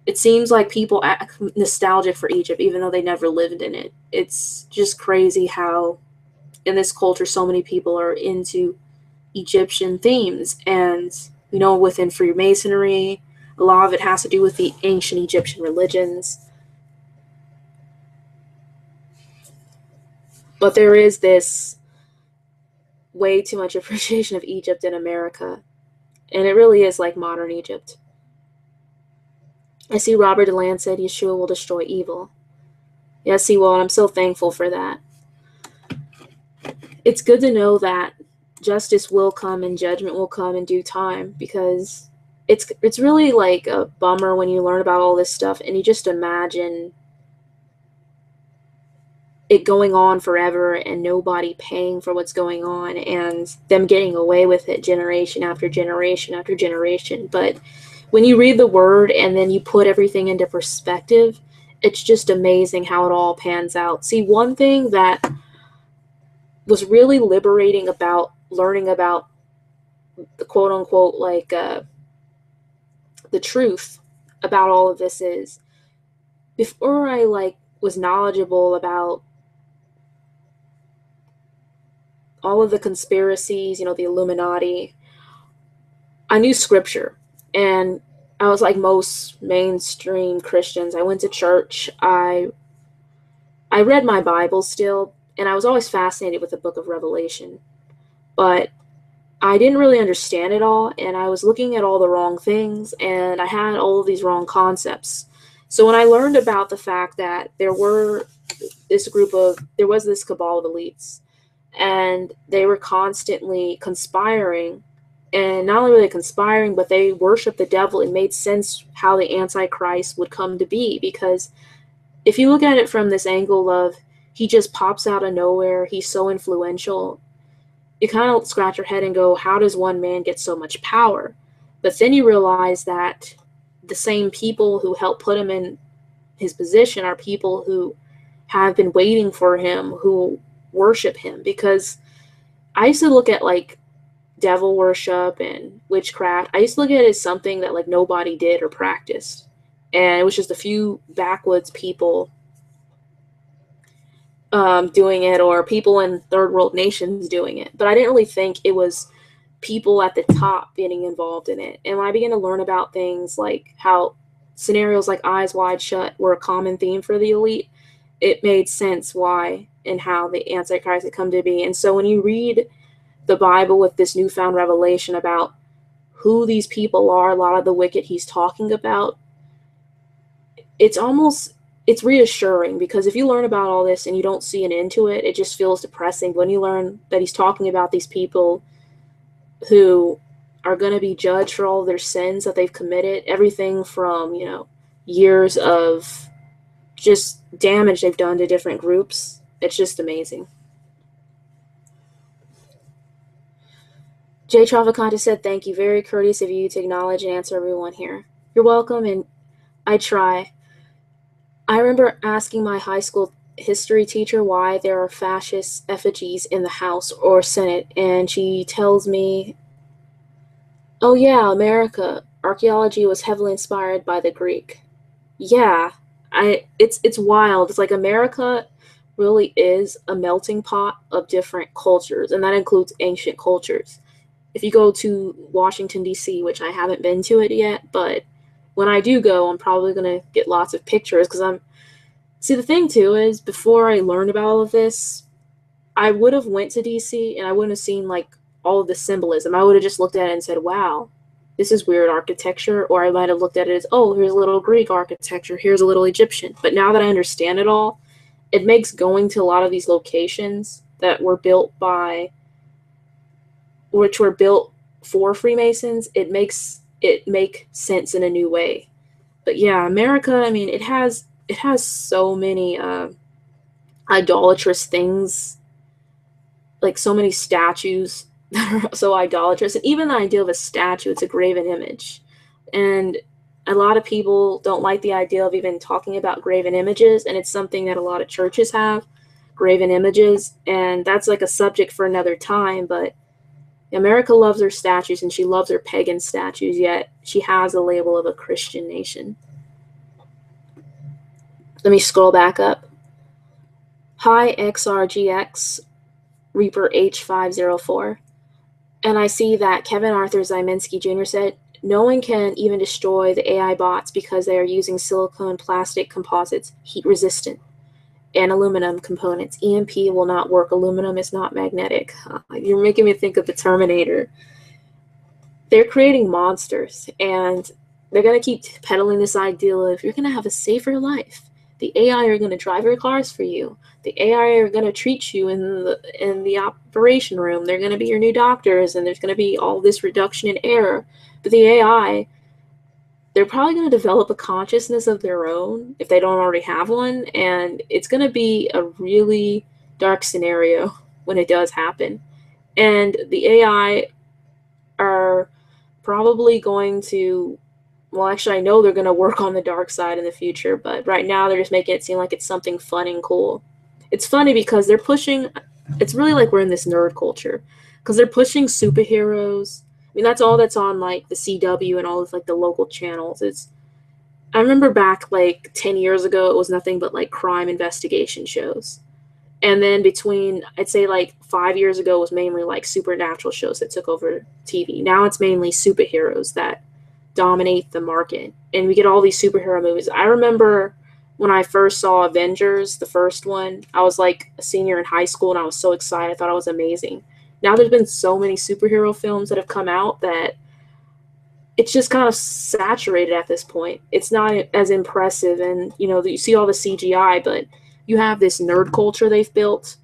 it seems like people act nostalgic for Egypt even though they never lived in it. It's just crazy how in this culture so many people are into Egyptian themes, and within Freemasonry, a lot of it has to do with the ancient Egyptian religions. But there is this way too much appreciation of Egypt in America, and it really is like modern Egypt. I see Robert DeLand said Yeshua will destroy evil. Yes, he will, and I'm so thankful for that. It's good to know that justice will come and judgment will come in due time, because it's really like a bummer when you learn about all this stuff and you just imagine it going on forever and nobody paying for what's going on and them getting away with it generation after generation after generation. But when you read the word and then you put everything into perspective, it's just amazing how it all pans out. See, one thing that was really liberating about learning about the quote unquote like the truth about all of this is, before I like was knowledgeable about all of the conspiracies, the Illuminati, I knew scripture. And I was like most mainstream Christians. I went to church. I read my Bible still, and I was always fascinated with the book of Revelation. But I didn't really understand it all, and I was looking at all the wrong things, and I had all of these wrong concepts. So when I learned about the fact that there were there was this cabal of elites, and they were constantly conspiring. And not only were they conspiring, but they worshiped the devil. It made sense how the Antichrist would come to be, because if you look at it from this angle of he just pops out of nowhere, he's so influential, you kind of scratch your head and go, how does one man get so much power? But then you realize that the same people who helped put him in his position are people who have been waiting for him, who worship him. Because I used to look at like devil worship and witchcraft, I used to look at it as something that like nobody did or practiced. And it was just a few backwoods people doing it, or people in third world nations doing it. But I didn't really think it was people at the top getting involved in it. And when I began to learn about things like how scenarios like Eyes Wide Shut were a common theme for the elite, it made sense why and how the Antichrist had come to be. And so when you read the Bible with this newfound revelation about who these people are, a lot of the wicked he's talking about, it's reassuring, because if you learn about all this and you don't see an end to it, it just feels depressing. When you learn that he's talking about these people who are going to be judged for all their sins that they've committed, everything from, years of just damage they've done to different groups, it's just amazing. Jay Travaconta said, thank you. Very courteous of you to acknowledge and answer everyone here. You're welcome, and I try. I remember asking my high school history teacher why there are fascist effigies in the House or Senate, and she tells me, oh yeah, America, archaeology was heavily inspired by the Greek. Yeah, it's wild. It's like America really is a melting pot of different cultures, and that includes ancient cultures. If you go to Washington, D.C., which I haven't been to it yet, but when I do go, I'm probably going to get lots of pictures, because see, the thing too is, before I learned about all of this, I would have went to DC and I wouldn't have seen like all of the symbolism. I would have just looked at it and said, wow, this is weird architecture. Or I might have looked at it as, oh, here's a little Greek architecture, here's a little Egyptian. But now that I understand it all, it makes going to a lot of these locations that were built for Freemasons, it makes it make sense in a new way. But yeah, America, I mean, it has so many idolatrous things, like so many statues that are so idolatrous. And even the idea of a statue, it's a graven image. And a lot of people don't like the idea of even talking about graven images, and it's something that a lot of churches have, graven images, and that's like a subject for another time. But America loves her statues, and she loves her pagan statues, yet she has a label of a Christian nation. Let me scroll back up. Hi, XRGX, Reaper H504. And I see that Kevin Arthur Zyminski Jr. said, no one can even destroy the AI bots because they are using silicone plastic composites, heat resistant, and aluminum components. EMP will not work. Aluminum is not magnetic. You're making me think of the Terminator. They're creating monsters, and they're going to keep peddling this ideal of you're going to have a safer life. The AI are going to drive your cars for you. The AI are going to treat you in the operation room. They're going to be your new doctors, and there's going to be all this reduction in error. But the AI, they're probably going to develop a consciousness of their own if they don't already have one, and it's going to be a really dark scenario when it does happen. And the AI are probably going to, well, actually, I know they're going to work on the dark side in the future, but right now they're just making it seem like it's something fun and cool. It's funny because they're pushing, it's really like we're in this nerd culture, because they're pushing superheroes. I mean, that's all that's on like the CW and all of like the local channels. I remember back like 10 years ago, it was nothing but like crime investigation shows. And then between, I'd say like 5 years ago, was mainly like supernatural shows that took over TV. Now it's mainly superheroes that dominate the market, and we get all these superhero movies. I remember when I first saw Avengers, the first one, I was like a senior in high school, and I was so excited. I thought it was amazing. Now there's been so many superhero films that have come out that it's just kind of saturated at this point. It's not as impressive, and you see all the CGI, but you have this nerd culture they've built,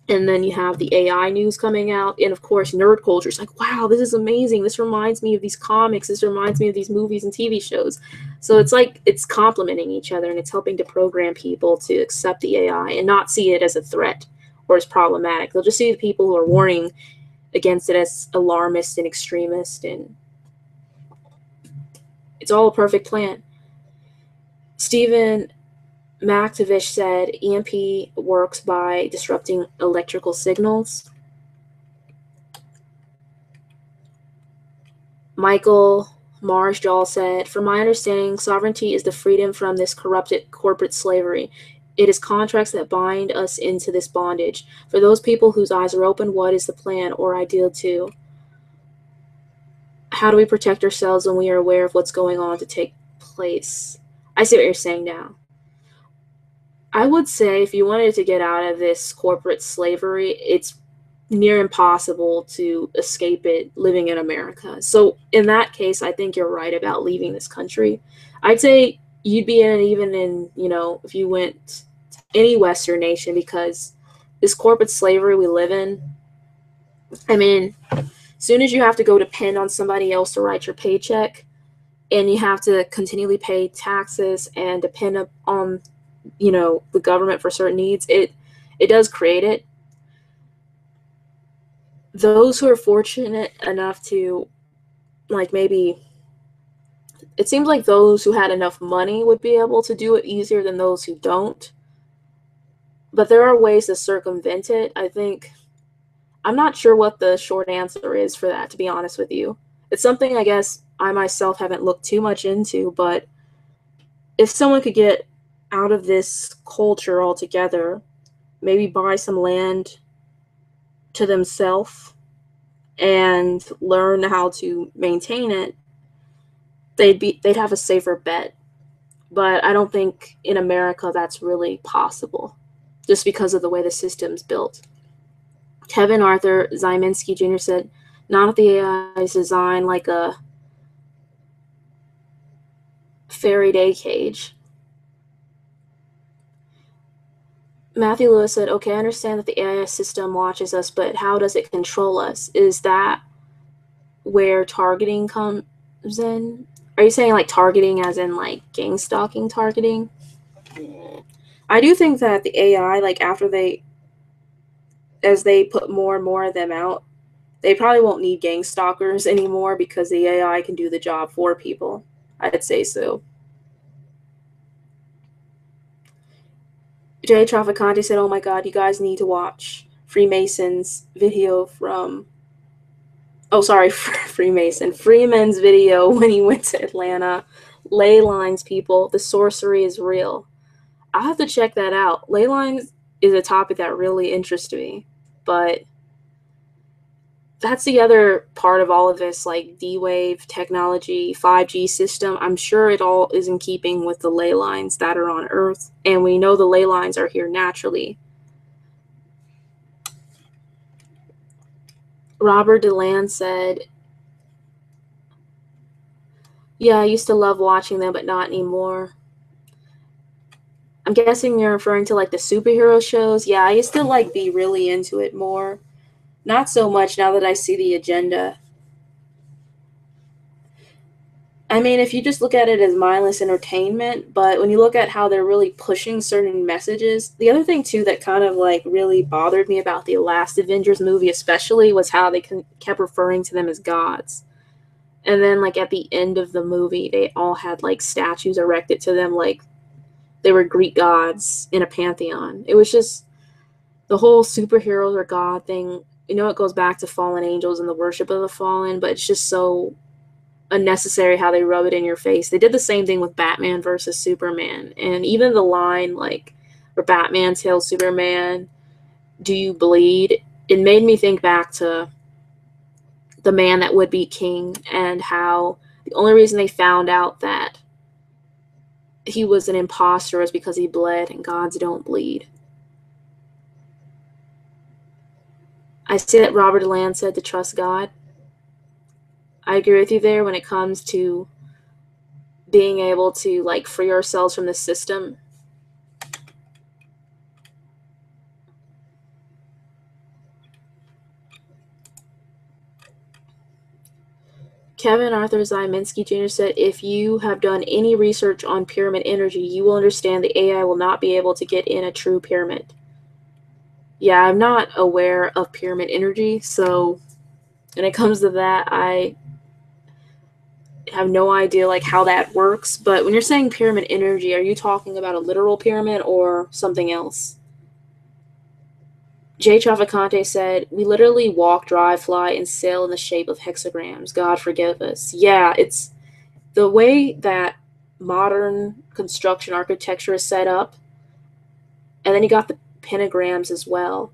and then you have the AI news coming out, and of course nerd culture is like, wow, this is amazing, this reminds me of these comics, this reminds me of these movies and TV shows. So it's like it's complementing each other, and it's helping to program people to accept the AI and not see it as a threat or as problematic. They'll just see the people who are warning against it as alarmist and extremist, and it's all a perfect plan. Stephen Maktovich said EMP works by disrupting electrical signals. Michael Marsjall said, from my understanding, sovereignty is the freedom from this corrupted corporate slavery. It is contracts that bind us into this bondage. For those people whose eyes are open, what is the plan or ideal to? How do we protect ourselves when we are aware of what's going on to take place? I see what you're saying now. I would say if you wanted to get out of this corporate slavery, it's near impossible to escape it living in America. So in that case, I think you're right about leaving this country. I'd say you'd be in even in, if you went to any Western nation, because this corporate slavery we live in, I mean, as soon as you have to go depend on somebody else to write your paycheck, and you have to continually pay taxes and depend on, the government for certain needs, it does create it. Those who are fortunate enough to, like, maybe it seems like those who had enough money would be able to do it easier than those who don't. But there are ways to circumvent it. I'm not sure what the short answer is for that, to be honest with you. It's something I guess I myself haven't looked too much into, but if someone could get out of this culture altogether, maybe buy some land to themselves and learn how to maintain it, they'd have a safer bet. But I don't think in America that's really possible, just because of the way the system's built. Kevin Arthur Zyminski Jr. said, not if the AI is designed like a Faraday cage. Matthew Lewis said, okay, I understand that the AI system watches us, but how does it control us? Is that where targeting comes in? Are you saying like targeting as in like gang stalking targeting? I do think that the AI, like as they put more and more of them out, they probably won't need gang stalkers anymore because the AI can do the job for people. I'd say so. Jay Traficante said, oh my god, you guys need to watch Freemason's video from Freeman's video when he went to Atlanta. Ley lines, people. The sorcery is real. I'll have to check that out. Ley lines is a topic that really interests me, but that's the other part of all of this, like D-Wave technology, 5G system. I'm sure it all is in keeping with the ley lines that are on Earth, and we know the ley lines are here naturally. Robert Deland said, yeah, I used to love watching them, but not anymore. I'm guessing you're referring to like the superhero shows. Yeah, I used to like be really into it more. Not so much now that I see the agenda. I mean, if you just look at it as mindless entertainment, but when you look at how they're really pushing certain messages, the other thing too that kind of like really bothered me about the last Avengers movie especially was how they kept referring to them as gods. And then like at the end of the movie, they all had like statues erected to them like they were Greek gods in a pantheon. It was just the whole superheroes or god thing. It goes back to fallen angels and the worship of the fallen, but it's just so unnecessary how they rub it in your face. They did the same thing with Batman versus Superman, and even the line like where Batman tells Superman, do you bleed? It made me think back to the man that would be king, and how the only reason they found out that he was an imposter was because he bled, and gods don't bleed. I see that Robert Land said to trust God. I agree with you there when it comes to being able to like free ourselves from the system. Kevin Arthur Zyminski Jr. said, if you have done any research on pyramid energy, you will understand the AI will not be able to get in a true pyramid. Yeah, I'm not aware of pyramid energy, so when it comes to that, I have no idea like how that works. But when you're saying pyramid energy, are you talking about a literal pyramid or something else? Jay Traficante said, we literally walk, drive, fly, and sail in the shape of hexagrams. God forgive us. Yeah, it's the way that modern construction architecture is set up. And then you got the pentagrams as well.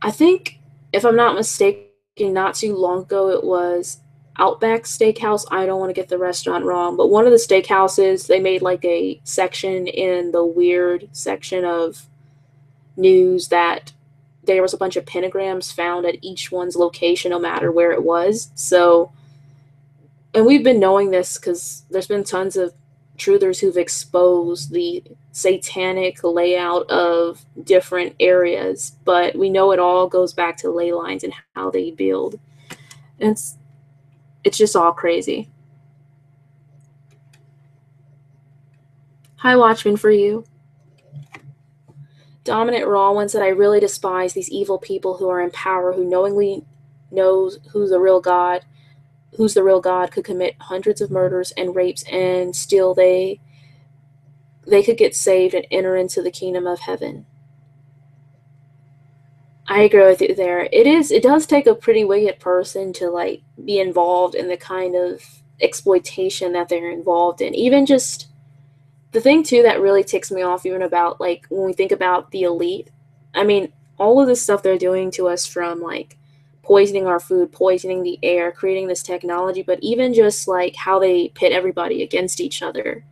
I think, if I'm not mistaken, not too long ago it was Outback Steakhouse. I don't want to get the restaurant wrong, but one of the steakhouses, they made like a section in the weird section of news that there was a bunch of pentagrams found at each one's location, no matter where it was. So, and we've been knowing this because there's been tons of truthers who've exposed the satanic layout of different areas, but we know it all goes back to ley lines and how they build. And it's just all crazy. Hi, Watchman, for you. Dominant Raw said, I really despise these evil people who are in power, who knowingly knows who's the real God, could commit hundreds of murders and rapes, and still they could get saved and enter into the kingdom of heaven. I agree with you there. It does take a pretty wicked person to like be involved in the kind of exploitation that they're involved in. Even just the thing too that really ticks me off, even about like when we think about the elite, I mean, all of this stuff they're doing to us, from like poisoning our food, poisoning the air, creating this technology, but even just like how they pit everybody against each other.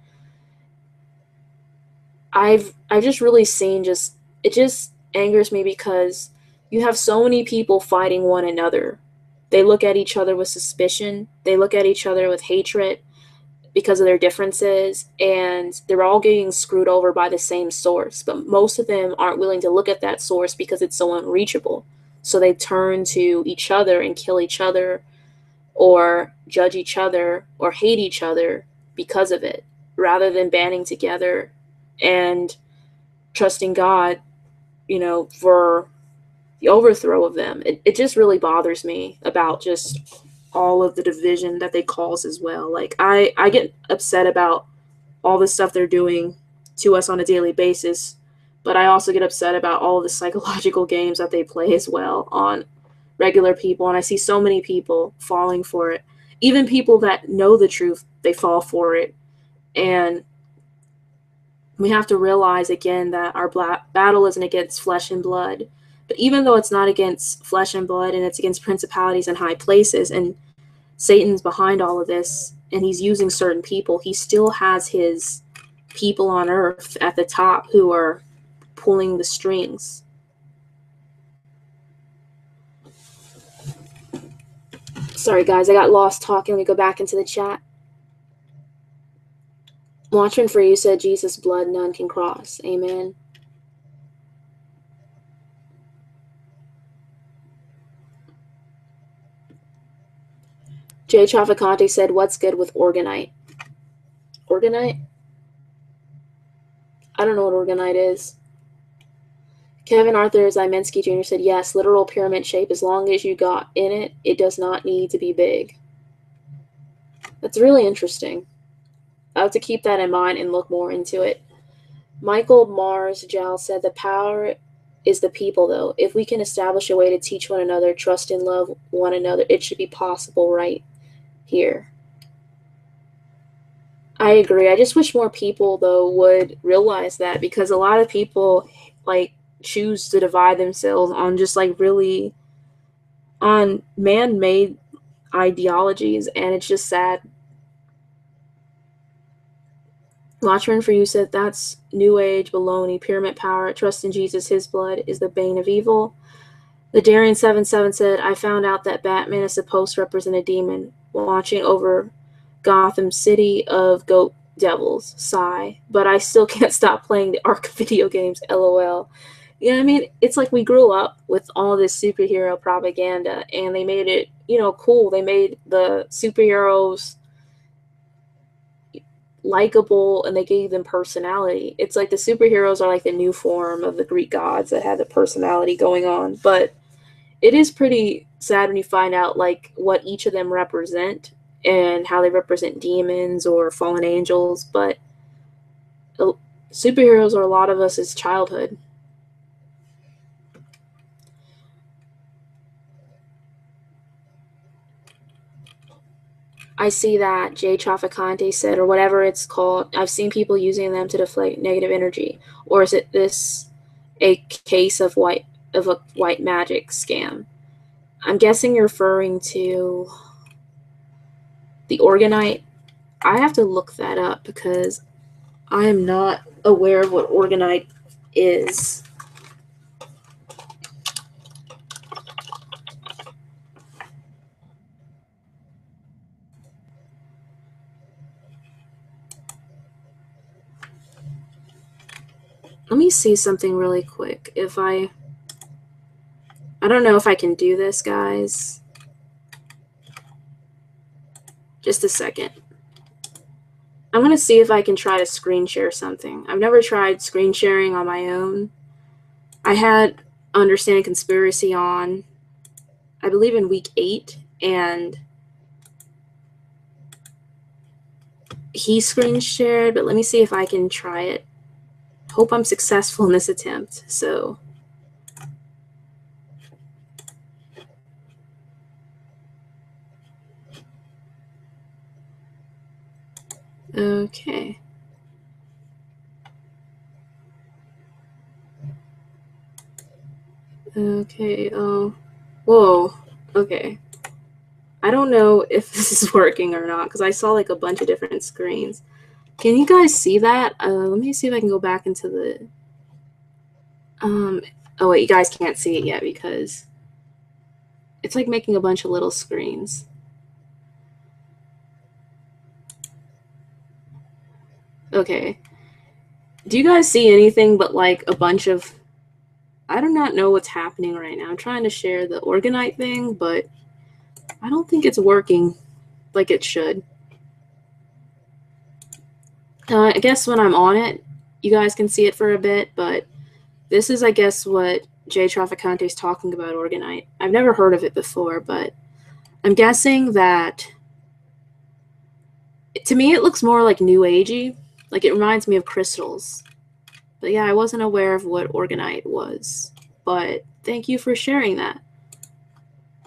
I've just really seen, just it just angers me because you have so many people fighting one another. They look at each other with suspicion. They look at each other with hatred because of their differences, and they're all getting screwed over by the same source. But most of them aren't willing to look at that source because it's so unreachable. So they turn to each other and kill each other, or judge each other, or hate each other because of it, rather than banding together and trusting God, for the overthrow of them. It just really bothers me about just all of the division that they cause as well. Like I get upset about all the stuff they're doing to us on a daily basis, but I also get upset about all of the psychological games that they play as well on regular people. And I see so many people falling for it. Even people that know the truth, they fall for it. And we have to realize again that our battle isn't against flesh and blood. But even though it's not against flesh and blood, and it's against principalities and high places, and Satan's behind all of this, and he's using certain people, he still has his people on earth at the top who are pulling the strings. Sorry, guys, I got lost talking. Let me go back into the chat. Watchman for you said, Jesus' blood none can cross. Amen. Jay Traficante said, what's good with organite? Organite? I don't know what organite is. Kevin Arthur Zyminski Jr. said, yes, literal pyramid shape. As long as you got in it, it does not need to be big. That's really interesting. I have to keep that in mind and look more into it. Michael Mars Jal said, the power is the people, though. If we can establish a way to teach one another, trust and love one another, it should be possible right here. I agree. I just wish more people, though, would realize that, because a lot of people like choose to divide themselves on just like really on man-made ideologies, and it's just sad. Watchman for you said, that's new age baloney, pyramid power, trust in Jesus, his blood is the bane of evil. The Darian77 said, I found out that Batman is supposed to represent a demon watching over Gotham City of goat devils, sigh, but I still can't stop playing the Ark video games, lol. Yeah, I mean, it's like we grew up with all this superhero propaganda, and they made it, cool. They made the superheroes likable, and they gave them personality. It's like the superheroes are like the new form of the Greek gods that had the personality going on. But it is pretty sad when you find out like what each of them represent and how they represent demons or fallen angels. But superheroes are a lot of us' childhood. I see that Jay Traficante said, or whatever it's called, I've seen people using them to deflect negative energy. Or is it this a case of a white magic scam? I'm guessing you're referring to the Organite. I have to look that up because I am not aware of what Organite is. Let me see something really quick. I don't know if I can do this, guys. Just a second. I'm going to see if I can try to screen share something. I've never tried screen sharing on my own. I had Understanding Conspiracy on, I believe, in week 8, and he screen shared, but let me see if I can try it. Hope I'm successful in this attempt. So, okay. Okay, whoa, okay. I don't know if this is working or not, because I saw like a bunch of different screens. Can you guys see that? Let me see if I can go back into the, oh wait, you guys can't see it yet because it's like making a bunch of little screens. Okay. Do you guys see anything but like a bunch of, I do not know what's happening right now. I'm trying to share the Organite thing, but I don't think it's working like it should. I guess when I'm on it, you guys can see it for a bit, but this is, I guess, what Jay Traficante is talking about Organite. I've never heard of it before, but I'm guessing that, to me, it looks more like New Agey. Like, it reminds me of crystals. But yeah, I wasn't aware of what Organite was. But thank you for sharing that.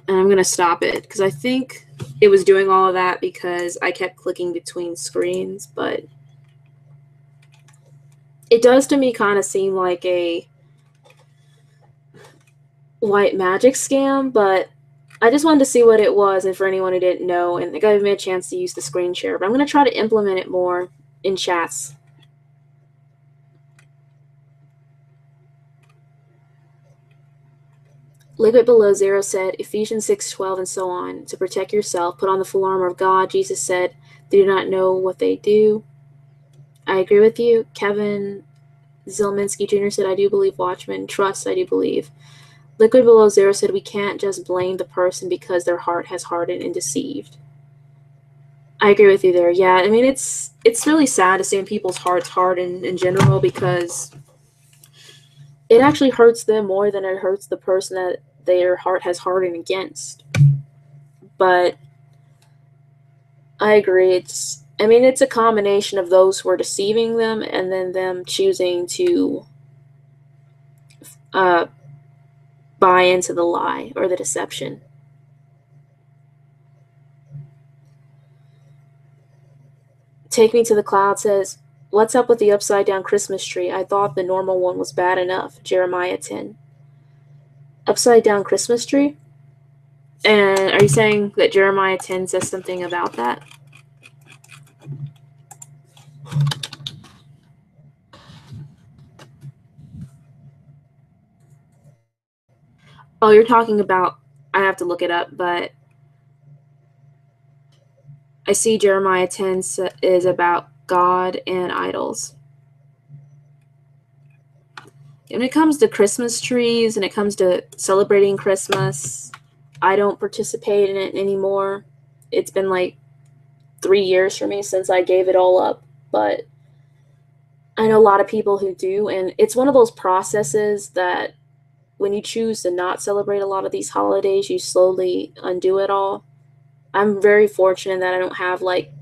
And I'm going to stop it, because I think it was doing all of that because I kept clicking between screens, but it does to me kind of seem like a white magic scam, but I just wanted to see what it was, and for anyone who didn't know, and it gave me a chance to use the screen share, but I'm going to try to implement it more in chats. Liquid Below Zero said, Ephesians 6:12 and so on, to protect yourself, put on the full armor of God. Jesus said, they do not know what they do. I agree with you. Kevin Zilminski Jr. said, I do believe Watchmen. Trust, I do believe. Liquid Below Zero said, we can't just blame the person because their heart has hardened and deceived. I agree with you there. Yeah, I mean, it's really sad to see people's hearts harden in general, because it actually hurts them more than it hurts the person that their heart has hardened against. But I agree. It's a combination of those who are deceiving them and then them choosing to uh, buy into the lie or the deception. Take Me to the Cloud says, what's up with the upside down Christmas tree? I thought the normal one was bad enough. Jeremiah 10. Upside down Christmas tree? And are you saying that Jeremiah 10 says something about that? Oh, you're talking about, I have to look it up, but I see Jeremiah 10 is about God and idols. when it comes to Christmas trees and it comes to celebrating Christmas, I don't participate in it anymore. It's been like 3 years for me since I gave it all up, but I know a lot of people who do, and it's one of those processes that when you choose to not celebrate a lot of these holidays, you slowly undo it all. I'm very fortunate that I don't have like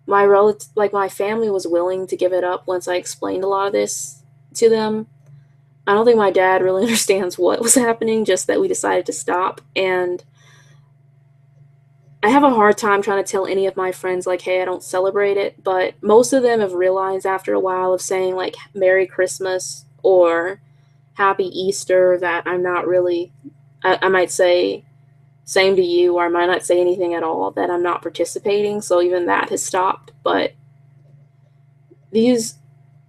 my family was willing to give it up once I explained a lot of this to them. I don't think my dad really understands what was happening, just that we decided to stop. And I have a hard time trying to tell any of my friends, like, hey, I don't celebrate it. But most of them have realized after a while of saying, like, Merry Christmas or Happy Easter, that I'm not really, I might say, same to you, or I might not say anything at all, that I'm not participating. So even that has stopped. But these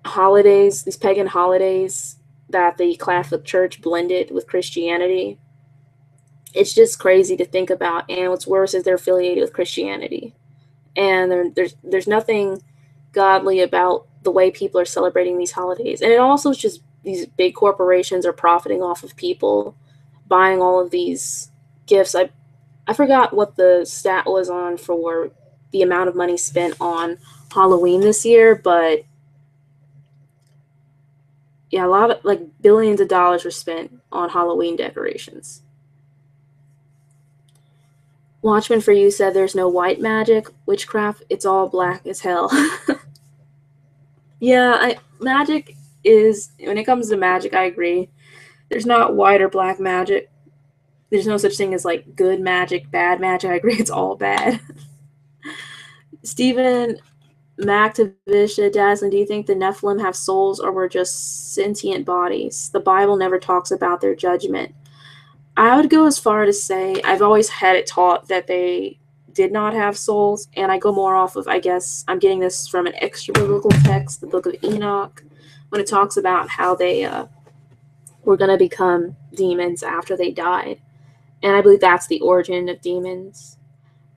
holidays, these pagan holidays that the Catholic Church blended with Christianity, it's just crazy to think about. And what's worse is they're affiliated with Christianity, and there's nothing godly about the way people are celebrating these holidays. And it also is just these big corporations are profiting off of people buying all of these gifts. I forgot what the stat was on for the amount of money spent on Halloween this year, but yeah, a lot of like billions of dollars were spent on Halloween decorations. Watchman for You said there's no white magic, witchcraft, it's all black as hell. Yeah, magic is, when it comes to magic, I agree. There's not white or black magic. There's no such thing as like good magic, bad magic. I agree, it's all bad. Stephen Mactavish, Dazzling, do you think the Nephilim have souls or were just sentient bodies? The Bible never talks about their judgment. I would go as far to say I've always had it taught that they did not have souls, and I go more off of, I guess, I'm getting this from an extra biblical text, the book of Enoch, when it talks about how they were going to become demons after they died. And I believe that's the origin of demons.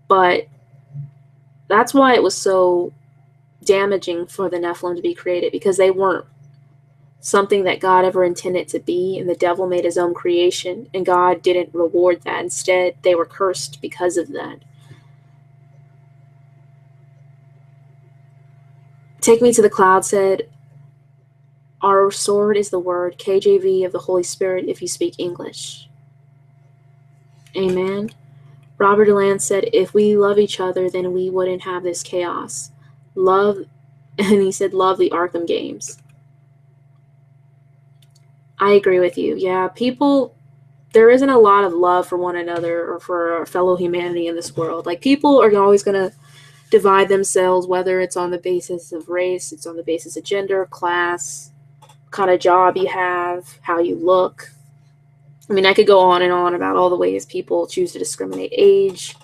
But that's why it was so damaging for the Nephilim to be created, because they weren't something that God ever intended to be, and the devil made his own creation, and God didn't reward that. Instead, they were cursed because of that. Take Me to the Cloud said, our sword is the word, KJV of the Holy Spirit if you speak English. Amen. Robert Deland said, if we love each other, then we wouldn't have this chaos. Love, and he said, love the Arkham games. I agree with you. Yeah, people, there isn't a lot of love for one another or for our fellow humanity in this world. Like, people are always going to divide themselves, whether it's on the basis of race, it's on the basis of gender, class, what kind of job you have, how you look. I mean, I could go on and on about all the ways people choose to discriminate, age,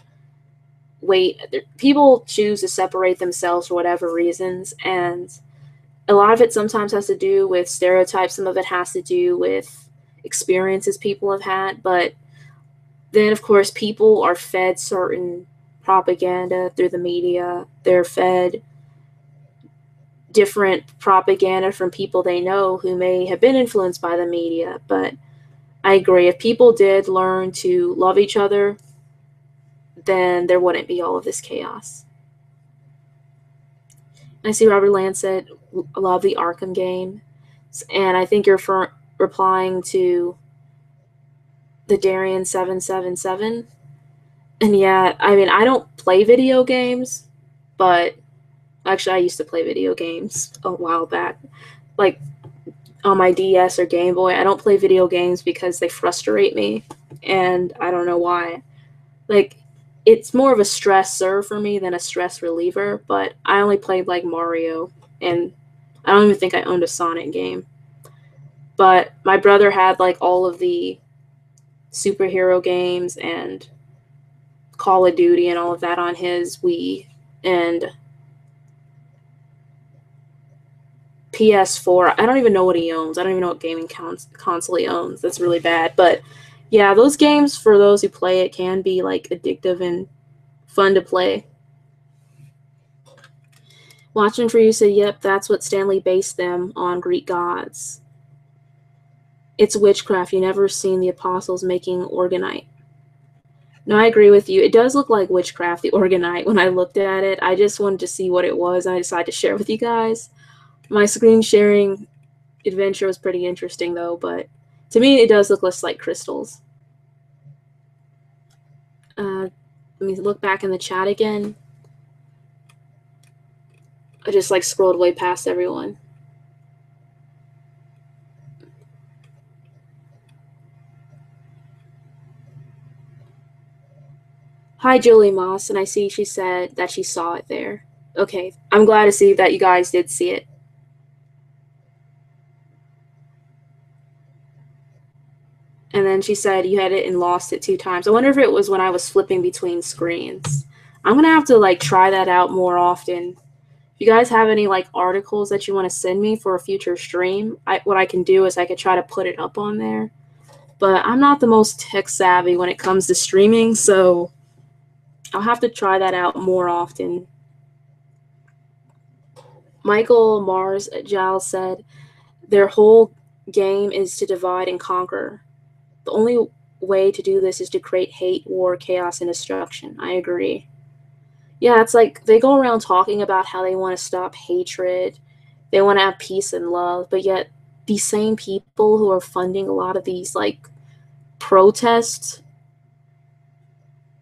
weight. People choose to separate themselves for whatever reasons, and a lot of it sometimes has to do with stereotypes. Some of it has to do with experiences people have had. But then, of course, people are fed certain propaganda through the media. They're fed different propaganda from people they know who may have been influenced by the media. But I agree. If people did learn to love each other, then there wouldn't be all of this chaos. I see Robert Land said, love the Arkham game. And I think you're replying to the Darien 777. And yeah, I mean, I don't play video games, but actually I used to play video games a while back. Like on my DS or Game Boy, I don't play video games because they frustrate me, and I don't know why. Like, it's more of a stressor for me than a stress reliever, but I only played like Mario, and I don't even think I owned a Sonic game. But my brother had like all of the superhero games and Call of Duty and all of that on his Wii, and PS4. I don't even know what he owns. I don't even know what gaming console he owns. That's really bad. But yeah, those games, for those who play it, can be like addictive and fun to play. Watching for You said, yep, that's what Stanley based them on, Greek gods. It's witchcraft. You never seen the apostles making organite. No, I agree with you. It does look like witchcraft, the organite, when I looked at it. I just wanted to see what it was, and I decided to share with you guys. My screen sharing adventure was pretty interesting, though, but to me, it does look less like crystals. Let me look back in the chat again. I just like scrolled way past everyone. Hi, Julie Moss, and I see she said that she saw it there. Okay, I'm glad to see that you guys did see it. And then she said you had it and lost it 2 times. I wonder if it was when I was flipping between screens. I'm gonna have to like try that out more often. If you guys have any like articles that you want to send me for a future stream, what I can do is I could try to put it up on there. But I'm not the most tech savvy when it comes to streaming, so I'll have to try that out more often. Michael Mars Giles said their whole game is to divide and conquer. The only way to do this is to create hate, war, chaos, and destruction. I agree. Yeah, it's like they go around talking about how they want to stop hatred, they want to have peace and love, but yet these same people who are funding a lot of these like protests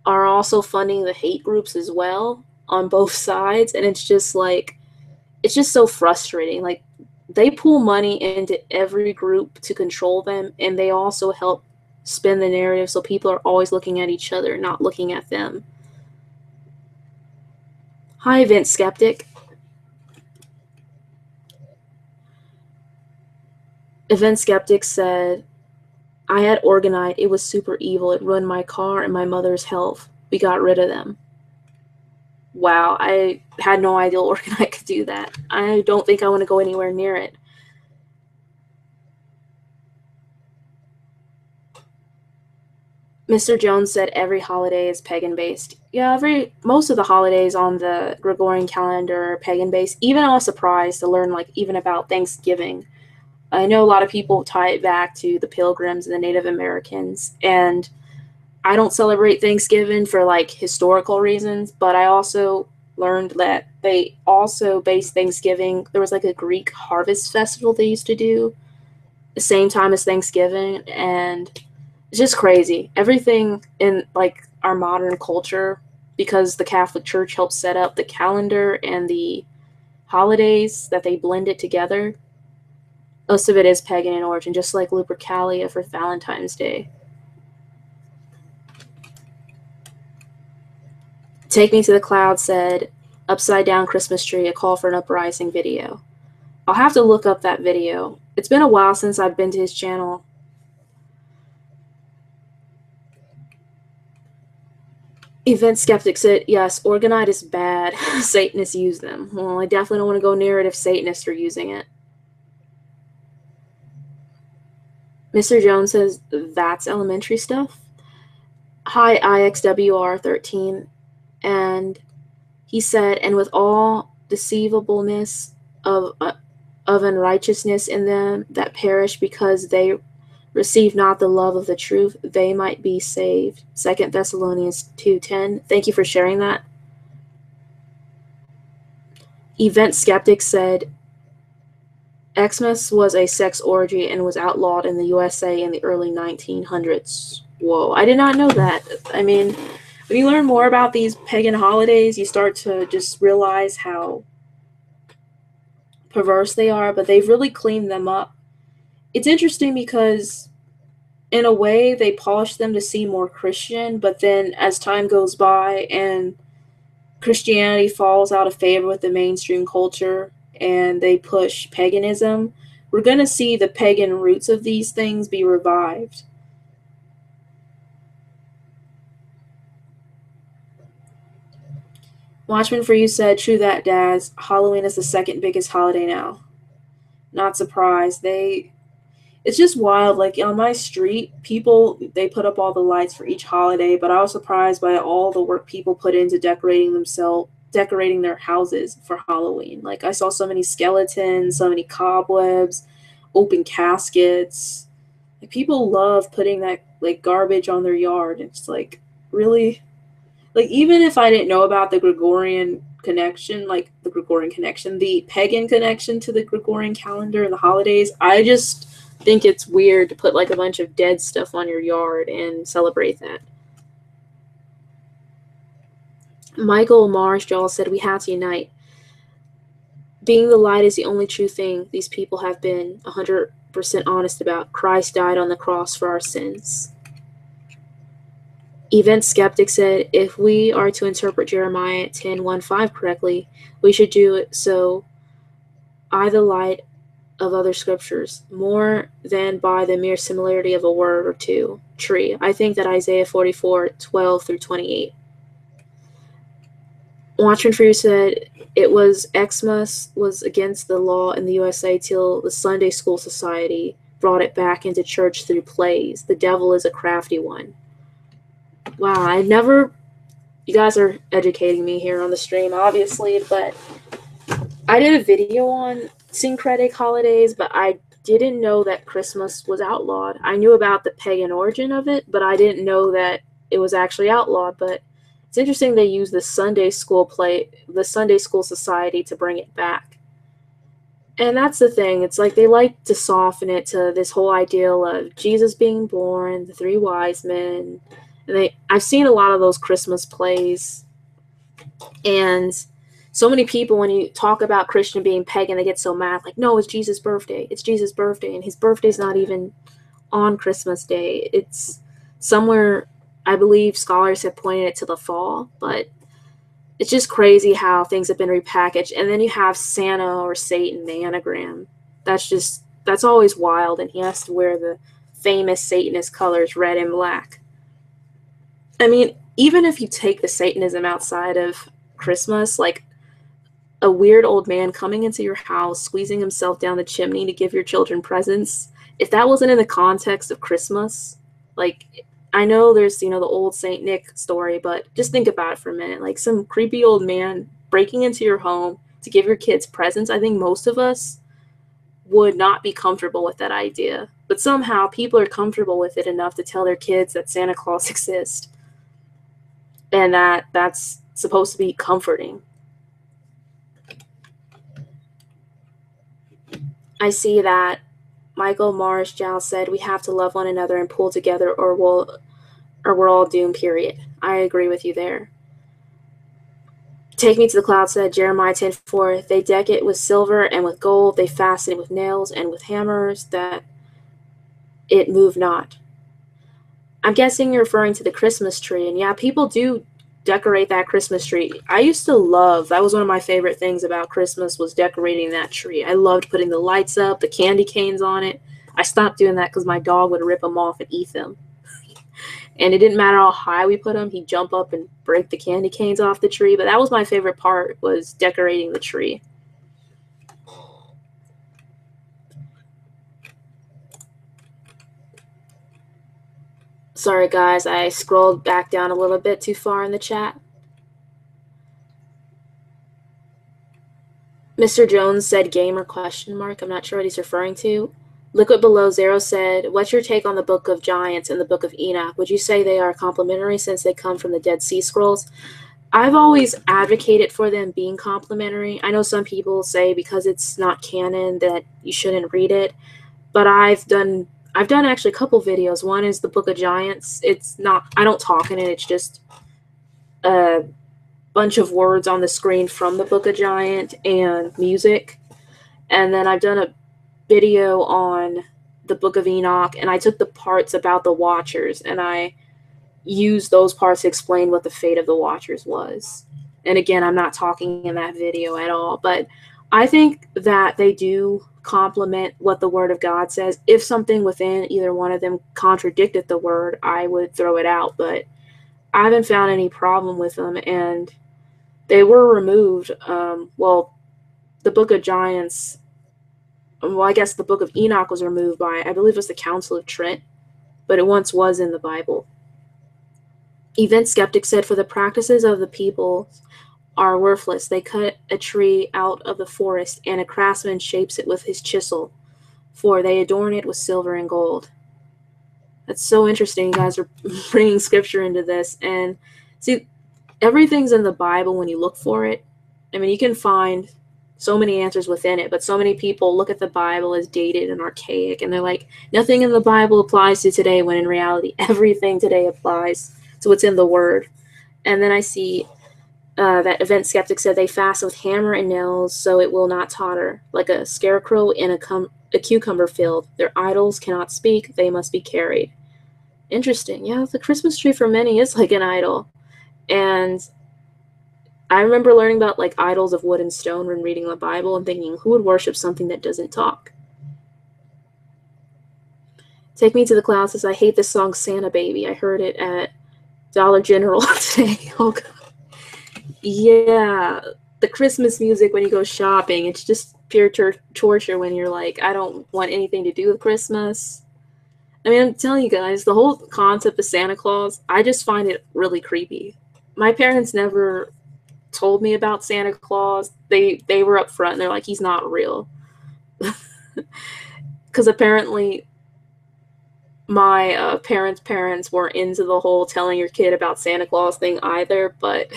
are also funding the hate groups as well on both sides, and it's just like it's just so frustrating. Like they pull money into every group to control them, and they also help spin the narrative so people are always looking at each other, not looking at them. Hi, Event Skeptic. Event Skeptic said, I had Organite. It was super evil. It ruined my car and my mother's health. We got rid of them. Wow, I had no idea Organite could do that. I don't think I want to go anywhere near it. Mr. Jones said every holiday is pagan-based. Yeah, most of the holidays on the Gregorian calendar are pagan-based. Even I was surprised to learn like even about Thanksgiving. I know a lot of people tie it back to the Pilgrims and the Native Americans, and I don't celebrate Thanksgiving for like historical reasons, but I also learned that they also base Thanksgiving. There was like a Greek harvest festival they used to do the same time as Thanksgiving, and it's just crazy. Everything in like our modern culture, because the Catholic Church helped set up the calendar and the holidays that they blended together. Most of it is pagan in origin, just like Lupercalia for Valentine's Day. Take Me to the Cloud said, Upside Down Christmas Tree, a call for an uprising video. I'll have to look up that video. It's been a while since I've been to his channel. Event Skeptic said, yes, Organite is bad. Satanists use them. Well, I definitely don't want to go near it if Satanists are using it. Mr. Jones says, that's elementary stuff. Hi, IXWR13. And he said, and with all deceivableness of unrighteousness in them that perish because they receive not the love of the truth, they might be saved. 2 Thessalonians 2:10. Thank you for sharing that. Event Skeptic said, Xmas was a sex orgy and was outlawed in the USA in the early 1900s. Whoa, I did not know that. I mean, when you learn more about these pagan holidays, you start to just realize how perverse they are, but they've really cleaned them up. It's interesting because in a way they polish them to seem more Christian, but then as time goes by and Christianity falls out of favor with the mainstream culture and they push paganism, we're going to see the pagan roots of these things be revived. Watchman for You said, true that, Dazz. Halloween is the second biggest holiday now. Not surprised. It's just wild. Like on my street, people, they put up all the lights for each holiday, but I was surprised by all the work people put into decorating their houses for Halloween. Like I saw so many skeletons, so many cobwebs, open caskets. Like, people love putting that like garbage on their yard. It's like, really, like, even if I didn't know about the Gregorian connection, the pagan connection to the Gregorian calendar and the holidays, I just think it's weird to put like a bunch of dead stuff on your yard and celebrate that. Michael Marshall said, we have to unite. Being the light is the only true thing these people have been 100% honest about. Christ died on the cross for our sins. Event Skeptic said, if we are to interpret Jeremiah 10:1-5 correctly, we should do it so by the light of other scriptures, more than by the mere similarity of a word or two. Tree. I think that Isaiah 44:12-28. Watchman for You said, it was Xmas was against the law in the USA till the Sunday School Society brought it back into church through plays. The devil is a crafty one. Wow, you guys are educating me here on the stream, obviously, but I did a video on syncretic holidays, but I didn't know that Christmas was outlawed. I knew about the pagan origin of it, but I didn't know that it was actually outlawed. But it's interesting they use the Sunday School Society to bring it back. And that's the thing. It's like they like to soften it to this whole ideal of Jesus being born, the three wise men. And I've seen a lot of those Christmas plays, and so many people, when you talk about Christian being pagan, they get so mad. Like, no, it's Jesus' birthday. It's Jesus' birthday, and his birthday's not even on Christmas Day. It's somewhere. I believe scholars have pointed it to the fall, but it's just crazy how things have been repackaged. And then you have Santa or Satan, the anagram. That's always wild, and he has to wear the famous Satanist colors, red and black. I mean, even if you take the Satanism outside of Christmas, like a weird old man coming into your house, squeezing himself down the chimney to give your children presents, if that wasn't in the context of Christmas, like, I know there's, the old Saint Nick story, but just think about it for a minute. Like, some creepy old man breaking into your home to give your kids presents. I think most of us would not be comfortable with that idea. But somehow people are comfortable with it enough to tell their kids that Santa Claus exists. And that's supposed to be comforting. I see that Michael Marshall said we have to love one another and pull together or we're all doomed, period. I agree with you there. Take Me to the Cloud said, Jeremiah 10:4, they deck it with silver and with gold, they fasten it with nails and with hammers, that it move not. I'm guessing you're referring to the Christmas tree, and yeah, people do decorate that Christmas tree. I used to love, that was one of my favorite things about Christmas, was decorating that tree. I loved putting the lights up, the candy canes on it. I stopped doing that because my dog would rip them off and eat them. And it didn't matter how high we put them, he'd jump up and break the candy canes off the tree. But that was my favorite part, was decorating the tree. Sorry, guys, I scrolled back down a little bit too far in the chat. Mr. Jones said gamer ? I'm not sure what he's referring to. Liquid Below Zero said, what's your take on the Book of Giants and the Book of Enoch? Would you say they are complementary since they come from the Dead Sea Scrolls? I've always advocated for them being complementary. I know some people say because it's not canon that you shouldn't read it, but I've done actually a couple videos. One is the Book of Giants. It's not, I don't talk in it, it's just a bunch of words on the screen from the Book of Giant and music. And then I've done a video on the Book of Enoch, and I took the parts about the Watchers and I used those parts to explain what the fate of the Watchers was. And again, I'm not talking in that video at all, but I think that they do complement what the Word of God says. If something within either one of them contradicted the Word, I would throw it out, but I haven't found any problem with them, and they were removed. The Book of Giants, I guess the Book of Enoch was removed by, I believe it was the Council of Trent, but it once was in the Bible. Event Skeptic said, for the practices of the people are worthless. They cut a tree out of the forest, and a craftsman shapes it with his chisel, for they adorn it with silver and gold. That's so interesting. You guys are bringing scripture into this. And see, everything's in the Bible when you look for it. I mean, you can find so many answers within it, but so many people look at the Bible as dated and archaic, and they're like, nothing in the Bible applies to today, when in reality, everything today applies to what's in the Word. And then I see that Event Skeptic said they fast with hammer and nails so it will not totter, like a scarecrow in a cucumber field. Their idols cannot speak, they must be carried. Interesting. Yeah, the Christmas tree for many is like an idol. And I remember learning about like idols of wood and stone when reading the Bible and thinking, who would worship something that doesn't talk? Take Me to the Clouds says, I hate this song Santa Baby. I heard it at Dollar General today. Oh, God. Yeah, the Christmas music when you go shopping, it's just pure torture when you're like, I don't want anything to do with Christmas. I mean, I'm telling you guys, the whole concept of Santa Claus, I just find it really creepy. My parents never told me about Santa Claus. They were upfront and they're like, he's not real. Because apparently my parents weren't into the whole telling your kid about Santa Claus thing either, but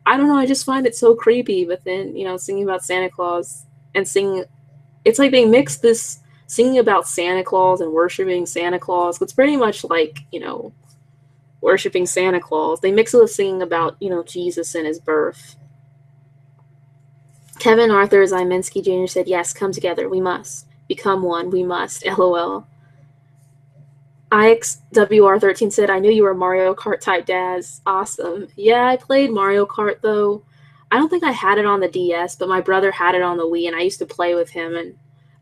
I don't know, I just find it so creepy. But then, singing about Santa Claus and singing, it's like they mix this singing about Santa Claus and worshiping Santa Claus. It's pretty much like, worshiping Santa Claus. They mix it with singing about, Jesus and his birth. Kevin Arthur Zyminski Jr. said, yes, come together. We must. Become one. We must. LOL. IXWR13 said, I knew you were Mario Kart type, Dazz. Awesome. Yeah, I played Mario Kart, though. I don't think I had it on the DS, but my brother had it on the Wii, and I used to play with him, and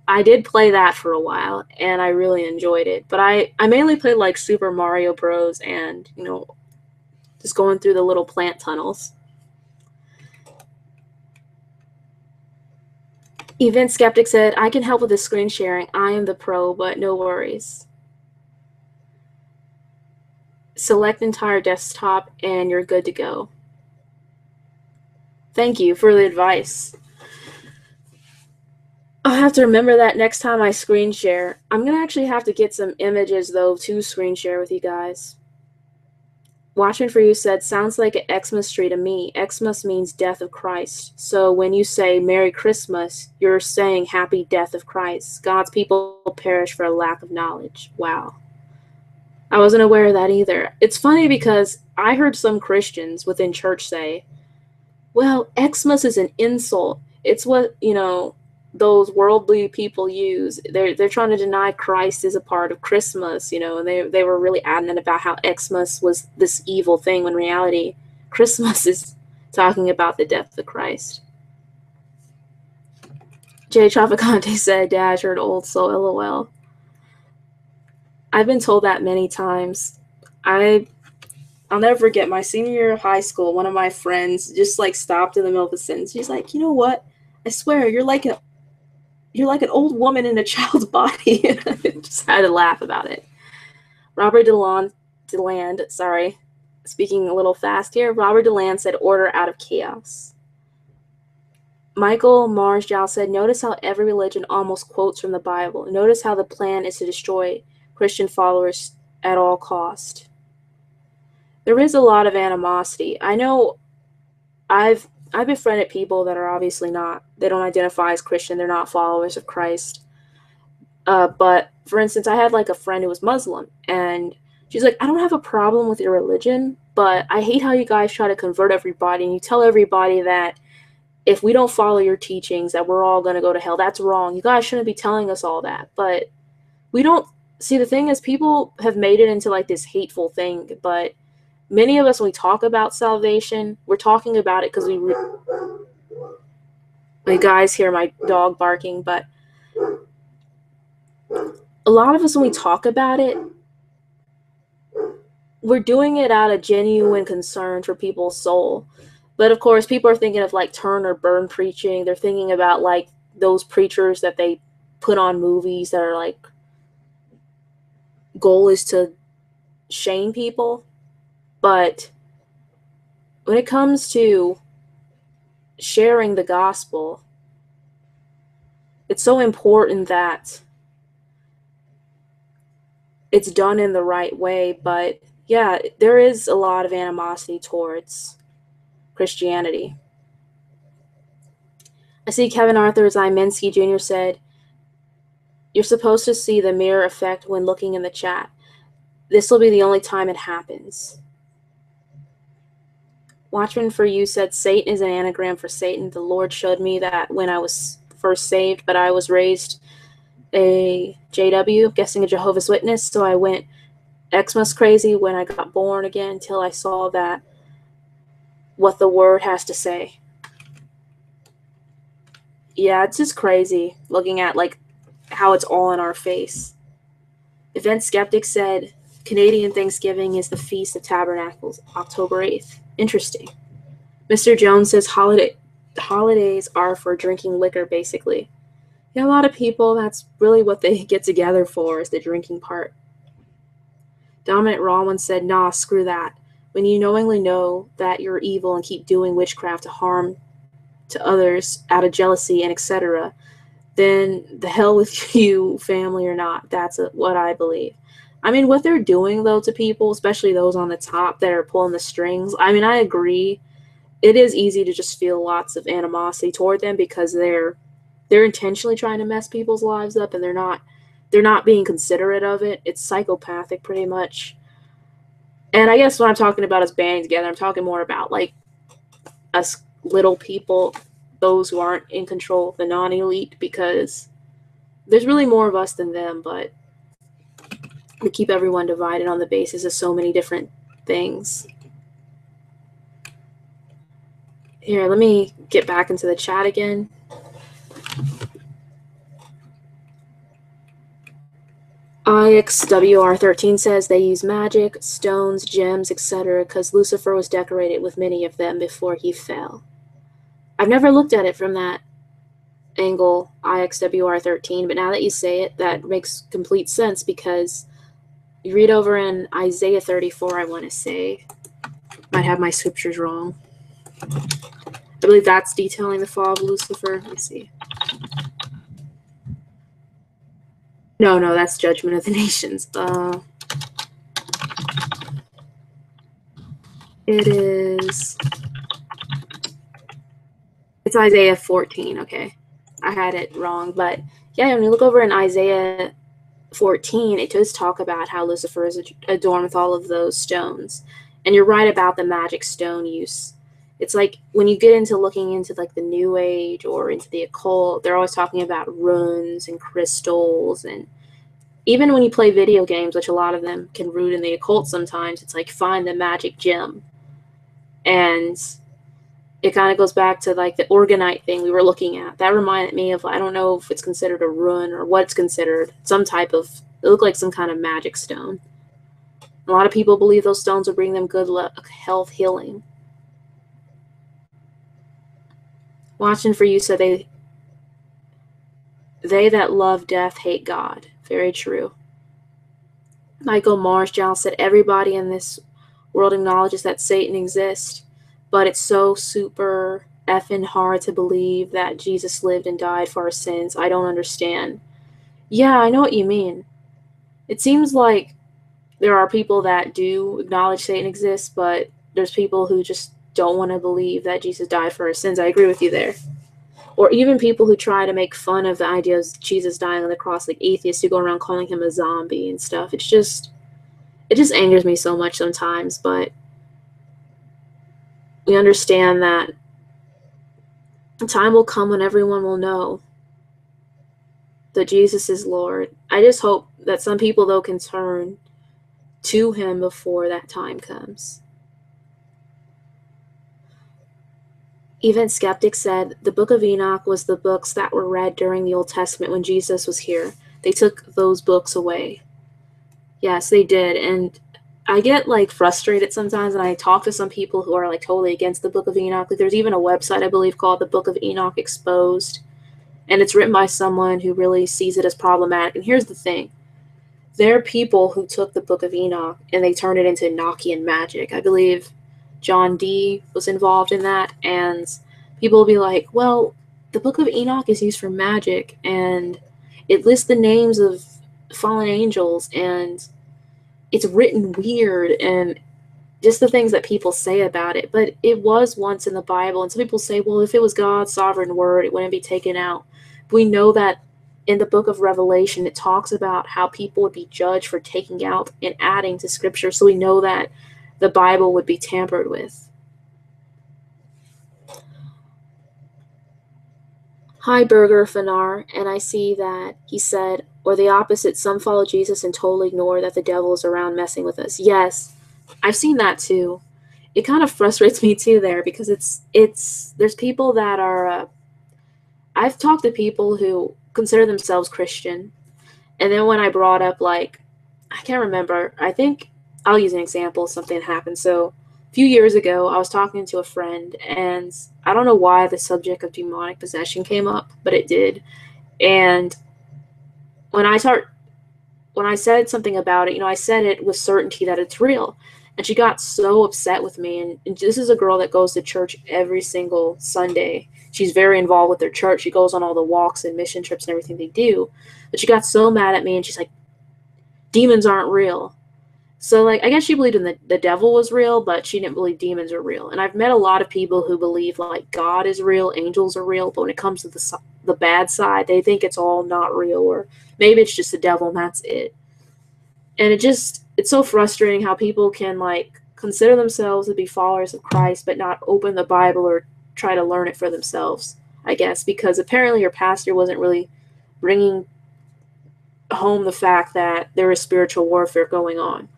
I did play that for a while, and I really enjoyed it. But I mainly played, like, Super Mario Bros. And, just going through the little plant tunnels. Event Skeptic said, I can help with the screen sharing. I am the pro, but no worries. Select entire desktop, and you're good to go. Thank you for the advice. I'll have to remember that next time I screen share. I'm going to actually have to get some images, though, to screen share with you guys. Watching for You said, sounds like an Xmas tree to me. Xmas means death of Christ. So when you say Merry Christmas, you're saying Happy Death of Christ. God's people perish for a lack of knowledge. Wow. I wasn't aware of that either. It's funny because I heard some Christians within church say, well, Xmas is an insult. It's what, those worldly people use. They're trying to deny Christ is a part of Christmas, and they were really adamant about how Xmas was this evil thing, when in reality, Christmas is talking about the death of Christ. Jay Traficante said, Dash, you're an old soul, LOL. I've been told that many times. I'll never forget my senior year of high school, one of my friends just like stopped in the middle of a sentence. She's like, you know what? I swear, you're like an old woman in a child's body. I just had to laugh about it. Robert DeLand, sorry, speaking a little fast here. Robert DeLand said, order out of chaos. Michael Marsjal said, notice how every religion almost quotes from the Bible. Notice how the plan is to destroy Christian followers at all cost. There is a lot of animosity. I know I've befriended people that are obviously not, they don't identify as Christian, they're not followers of Christ. But for instance, I had like a friend who was Muslim, and she's like, I don't have a problem with your religion, but I hate how you guys try to convert everybody, and you tell everybody that if we don't follow your teachings, that we're all going to go to hell. That's wrong. You guys shouldn't be telling us all that. But we don't, see, the thing is, people have made it into like this hateful thing, but many of us, when we talk about salvation, we're talking about it because my guys hear my dog barking, but a lot of us, when we talk about it, we're doing it out of genuine concern for people's soul. But of course, people are thinking of like turn or burn preaching. They're thinking about like those preachers that they put on movies that are like, goal is to shame people. But when it comes to sharing the gospel, it's so important that it's done in the right way. But yeah, there is a lot of animosity towards Christianity. I see Kevin Arthur Zyminski Jr. said, "You're supposed to see the mirror effect when looking in the chat. This will be the only time it happens." Watchman for You said, "Satan is an anagram for Satan. The Lord showed me that when I was first saved, but I was raised a JW, guessing a Jehovah's Witness, so I went Xmas crazy when I got born again until I saw that what the word has to say." Yeah, it's just crazy looking at like how it's all in our face. Event Skeptic said, "Canadian Thanksgiving is the Feast of Tabernacles, October 8th. Interesting." Mr. Jones says holidays are for drinking liquor, basically. Yeah, a lot of people, that's really what they get together for, is the drinking part. Dominant Rollins said, "Nah, screw that. When you knowingly know that you're evil and keep doing witchcraft to harm to others out of jealousy and etc., then the hell with you, family or not." That's what I believe. I mean, what they're doing, though, to people, especially those on the top that are pulling the strings, I mean, I agree. It is easy to just feel lots of animosity toward them because they're intentionally trying to mess people's lives up, and they're not being considerate of it. It's psychopathic, pretty much. And I guess what I'm talking about is banding together. I'm talking more about like us little people, those who aren't in control, the non-elite, because there's really more of us than them, but we keep everyone divided on the basis of so many different things. Here, let me get back into the chat again. IXWR13 says they use magic, stones, gems, etc. because Lucifer was decorated with many of them before he fell. I've never looked at it from that angle, IXWR13, but now that you say it, that makes complete sense because you read over in Isaiah 34, I want to say. Might have my scriptures wrong. I believe that's detailing the fall of Lucifer. Let me see. No, that's Judgment of the Nations. It is... It's Isaiah 14, okay. I had it wrong, but yeah, when you look over in Isaiah 14, it does talk about how Lucifer is adorned with all of those stones. And you're right about the magic stone use. It's like when you get into looking into like the New Age or into the occult, they're always talking about runes and crystals. And even when you play video games, which a lot of them can root in the occult sometimes, it's like find the magic gem. And it kind of goes back to like the organite thing we were looking at. That reminded me of, I don't know if it's considered a rune or what it's considered, some type of, it looked like some kind of magic stone. A lot of people believe those stones will bring them good luck, health, healing. Watching for You said they that love death hate God. Very true. Michael Marsjall said everybody in this world acknowledges that Satan exists, but it's so super effing hard to believe that Jesus lived and died for our sins. I don't understand. Yeah, I know what you mean. It seems like there are people that do acknowledge Satan exists, but there's people who just don't want to believe that Jesus died for our sins. I agree with you there. Or even people who try to make fun of the idea of Jesus dying on the cross, like atheists who go around calling him a zombie and stuff. It just angers me so much sometimes, but we understand that time will come when everyone will know that Jesus is Lord. I just hope that some people, though, can turn to him before that time comes. Even Skeptic said the Book of Enoch was the books that were read during the Old Testament when Jesus was here. They took those books away. Yes, they did. And I get like frustrated sometimes, and I talk to some people who are like totally against the Book of Enoch. Like, there's even a website, I believe, called the Book of Enoch Exposed. And it's written by someone who really sees it as problematic. And here's the thing. There are people who took the Book of Enoch and they turned it into Enochian magic. I believe John Dee was involved in that, and people will be like, well, the Book of Enoch is used for magic, and it lists the names of fallen angels, and it's written weird, and just the things that people say about it. But it was once in the Bible, and some people say, well, if it was God's sovereign word, it wouldn't be taken out. We know that in the book of Revelation, it talks about how people would be judged for taking out and adding to scripture. So we know that the Bible would be tampered with. Hi, Burger Fanar, and I see that he said, or the opposite, some follow Jesus and totally ignore that the devil is around messing with us. Yes, I've seen that too. It kind of frustrates me too there, because there's people that are, I've talked to people who consider themselves Christian, and then when I brought up, like, I can't remember, I think I'll use an example, something happened. So a few years ago, I was talking to a friend, and I don't know why the subject of demonic possession came up, but it did. And when I said something about it, I said it with certainty that it's real. And she got so upset with me. And this is a girl that goes to church every single Sunday. She's very involved with their church. She goes on all the walks and mission trips and everything they do. But she got so mad at me, and she's like, demons aren't real. So, like, I guess she believed in the devil was real, but she didn't believe demons are real. And I've met a lot of people who believe, like, God is real, angels are real, but when it comes to the bad side, they think it's all not real, or maybe it's just the devil and that's it. And it's so frustrating how people can, like, consider themselves to be followers of Christ, but not open the Bible or try to learn it for themselves, I guess, because apparently your pastor wasn't really bringing home the fact that there is spiritual warfare going on.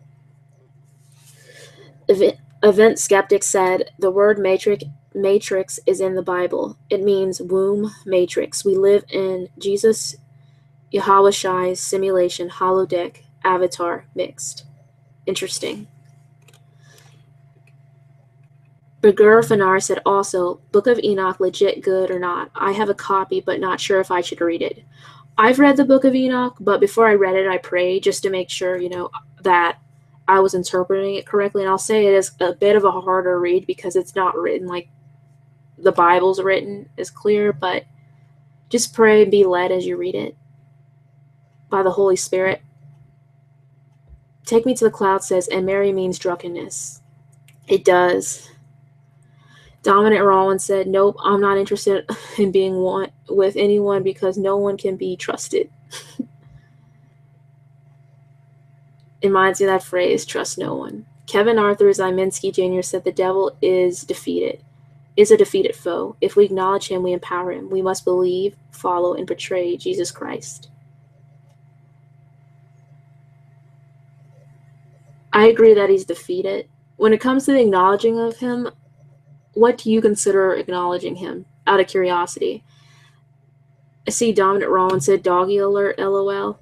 Event Skeptic said, the word matrix is in the Bible. It means womb matrix. We live in Jesus Yahushai's simulation, holodeck, avatar, mixed. Interesting. Burger Fanar said also, Book of Enoch legit good or not? I have a copy, but not sure if I should read it. I've read the Book of Enoch, but before I read it, I prayed just to make sure, that I was interpreting it correctly. And I'll say it is a bit of a harder read because it's not written like the Bible's written is clear, but just pray and be led as you read it by the Holy Spirit. Take Me to the Cloud says, and Mary means drunkenness. It does. Dominant Rollins said, nope, I'm not interested in being one with anyone because no one can be trusted. It reminds me of that phrase, trust no one. Kevin Arthur Zyminski Jr. said the devil is a defeated foe. If we acknowledge him, we empower him. We must believe, follow, and portray Jesus Christ. I agree that he's defeated. When it comes to the acknowledging of him, what do you consider acknowledging him? Out of curiosity. I see Dominant Rollins said, doggy alert, LOL.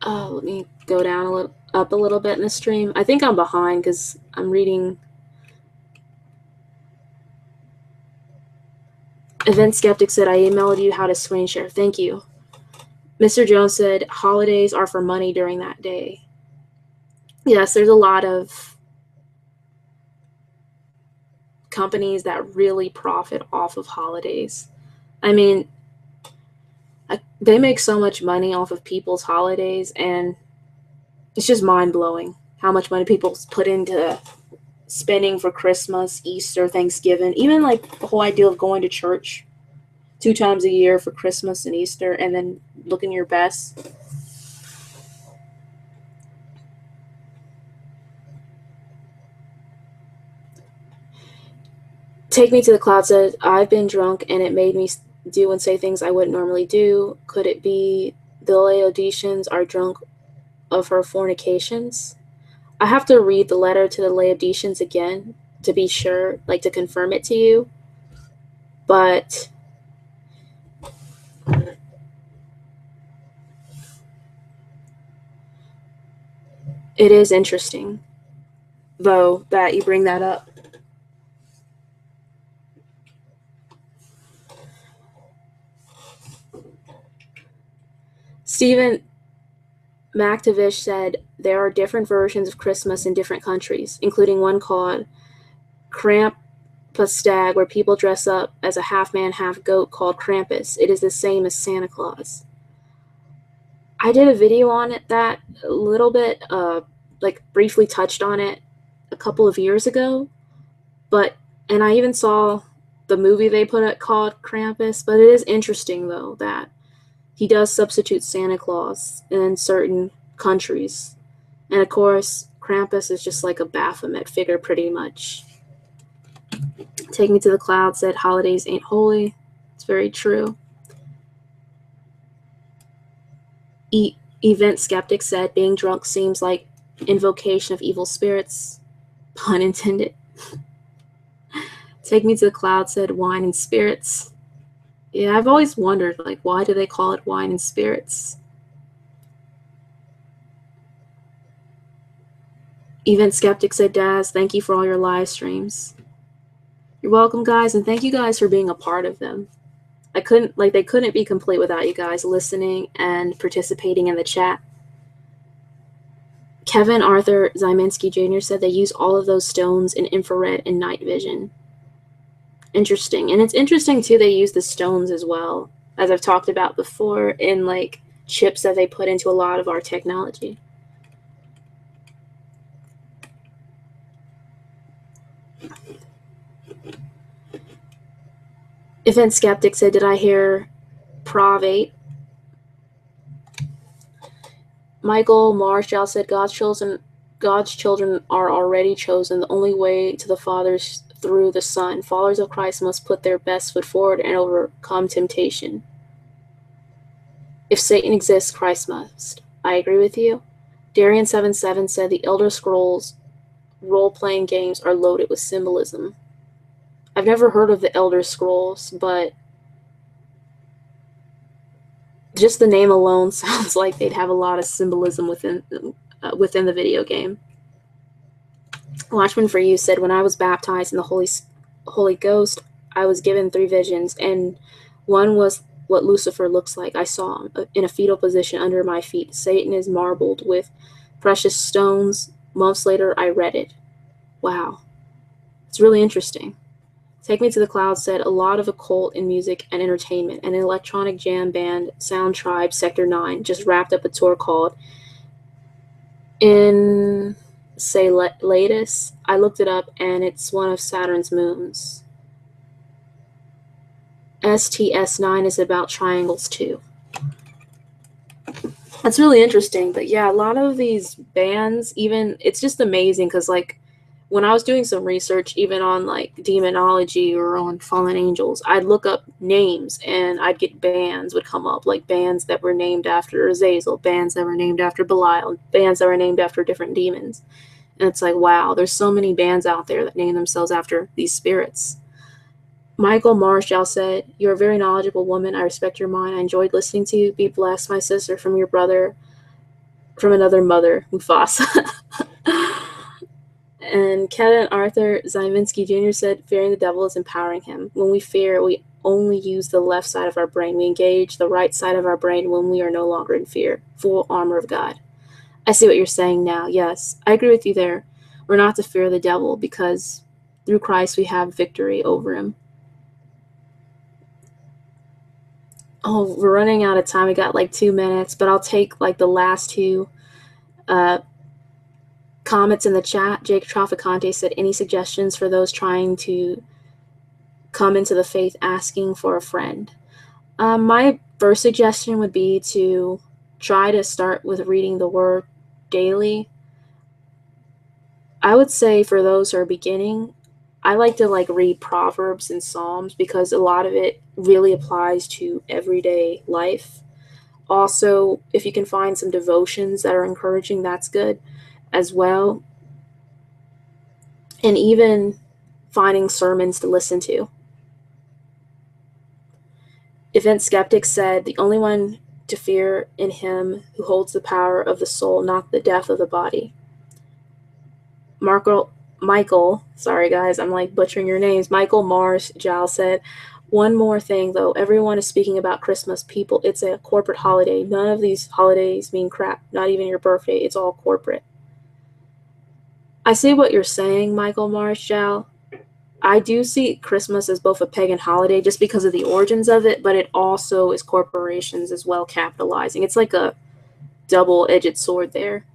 Oh, let me go down up a little bit in the stream. I think I'm behind because I'm reading. Event Skeptic said, I emailed you how to screen share. Thank you. Mr. Jones said, holidays are for money during that day. Yes, there's a lot of companies that really profit off of holidays. I mean, they make so much money off of people's holidays, and it's just mind-blowing how much money people put into spending for Christmas, Easter, Thanksgiving, even like the whole idea of going to church 2 times a year for Christmas and Easter, and then looking your best. Take Me to the Cloud said, I've been drunk and it made me do and say things I wouldn't normally do. Could it be the Laodiceans are drunk of her fornications? I have to read the letter to the Laodiceans again to be sure, like to confirm it to you. But it is interesting, though, that you bring that up. Stephen Maktavish said, there are different versions of Christmas in different countries, including one called Krampusstag, where people dress up as a half-man, half-goat called Krampus. It is the same as Santa Claus. I did a video on it that a little bit, like briefly touched on it a couple of years ago, and I even saw the movie they put out called Krampus, but it is interesting though that he does substitute Santa Claus in certain countries. And of course, Krampus is just like a Baphomet figure pretty much. Take Me to the Cloud said holidays ain't holy. It's very true. Event Skeptic said being drunk seems like invocation of evil spirits. Pun intended. Take Me to the Cloud said wine and spirits. Yeah, I've always wondered, like, why do they call it wine and spirits? Event Skeptic said, Dazz, thank you for all your live streams. You're welcome, guys, and thank you guys for being a part of them. They couldn't be complete without you guys listening and participating in the chat. Kevin Arthur Zyminski Jr. said they use all of those stones in infrared and night vision. Interesting. And it's interesting, too, they use the stones as well, as I've talked about before, in, like, chips that they put into a lot of our technology. Event Skeptic said, did I hear Prov 8? Michael Marshall said, God's children are already chosen. The only way to the Father is through the Son. Followers of Christ must put their best foot forward and overcome temptation. If Satan exists, Christ must. I agree with you. Darian77 said the Elder Scrolls role-playing games are loaded with symbolism. I've never heard of the Elder Scrolls, but just the name alone sounds like they'd have a lot of symbolism within the video game. Watchman for You said, when I was baptized in the Holy Ghost, I was given 3 visions, and one was what Lucifer looks like. I saw him in a fetal position under my feet. Satan is marbled with precious stones. Months later, I read it. Wow. It's really interesting. Take Me to the Cloud said, a lot of occult in music and entertainment. An electronic jam band, Sound Tribe Sector 9, just wrapped up a tour called Enceladus. I looked it up, and it's one of Saturn's moons. STS9 is about triangles, too. That's really interesting. But yeah, a lot of these bands, even, it's just amazing because, like, when I was doing some research, even on like demonology or on fallen angels, I'd look up names and I'd get bands would come up, like bands that were named after Azazel, bands that were named after Belial, bands that were named after different demons. And it's like, wow, there's so many bands out there that name themselves after these spirits. Michael Marshall said, you're a very knowledgeable woman. I respect your mind. I enjoyed listening to you. Be blessed, my sister, from your brother, from another mother, Mufasa. And Kevin Arthur Zyminski Jr. said, fearing the devil is empowering him. When we fear, we only use the left side of our brain. We engage the right side of our brain when we are no longer in fear. Full armor of God. I see what you're saying now. Yes, I agree with you there. We're not to fear the devil because through Christ we have victory over him. Oh, we're running out of time. We got like 2 minutes, but I'll take like the last 2 comments in the chat. Jake Traficante said, any suggestions for those trying to come into the faith asking for a friend? My first suggestion would be to try to start with reading the word daily. I would say for those who are beginning, I like to like read Proverbs and Psalms because a lot of it really applies to everyday life. Also, if you can find some devotions that are encouraging, that's good as well. And even finding sermons to listen to. Event Skeptic said, the only one to fear in him who holds the power of the soul, not the death of the body. Michael, sorry guys, I'm like butchering your names. Michael Mars Jal said, one more thing though, everyone is speaking about Christmas. People, it's a corporate holiday. None of these holidays mean crap, not even your birthday. It's all corporate. I see what you're saying, Michael Marshall. I do see Christmas as both a pagan holiday just because of the origins of it, but it also is corporations as well capitalizing. It's like a double-edged sword there.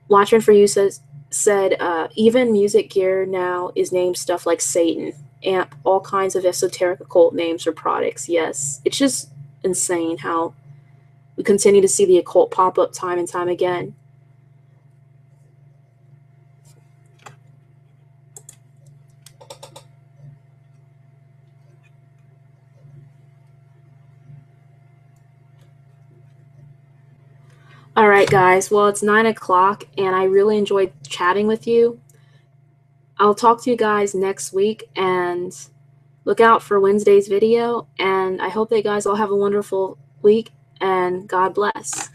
Watchman for You said even music gear now is named stuff like Satan, amp, all kinds of esoteric occult names for products. Yes, it's just insane how we continue to see the occult pop up time and time again. All right, guys. Well, it's 9 o'clock, and I really enjoyed chatting with you. I'll talk to you guys next week, and look out for Wednesday's video. And I hope that you guys all have a wonderful week, and God bless.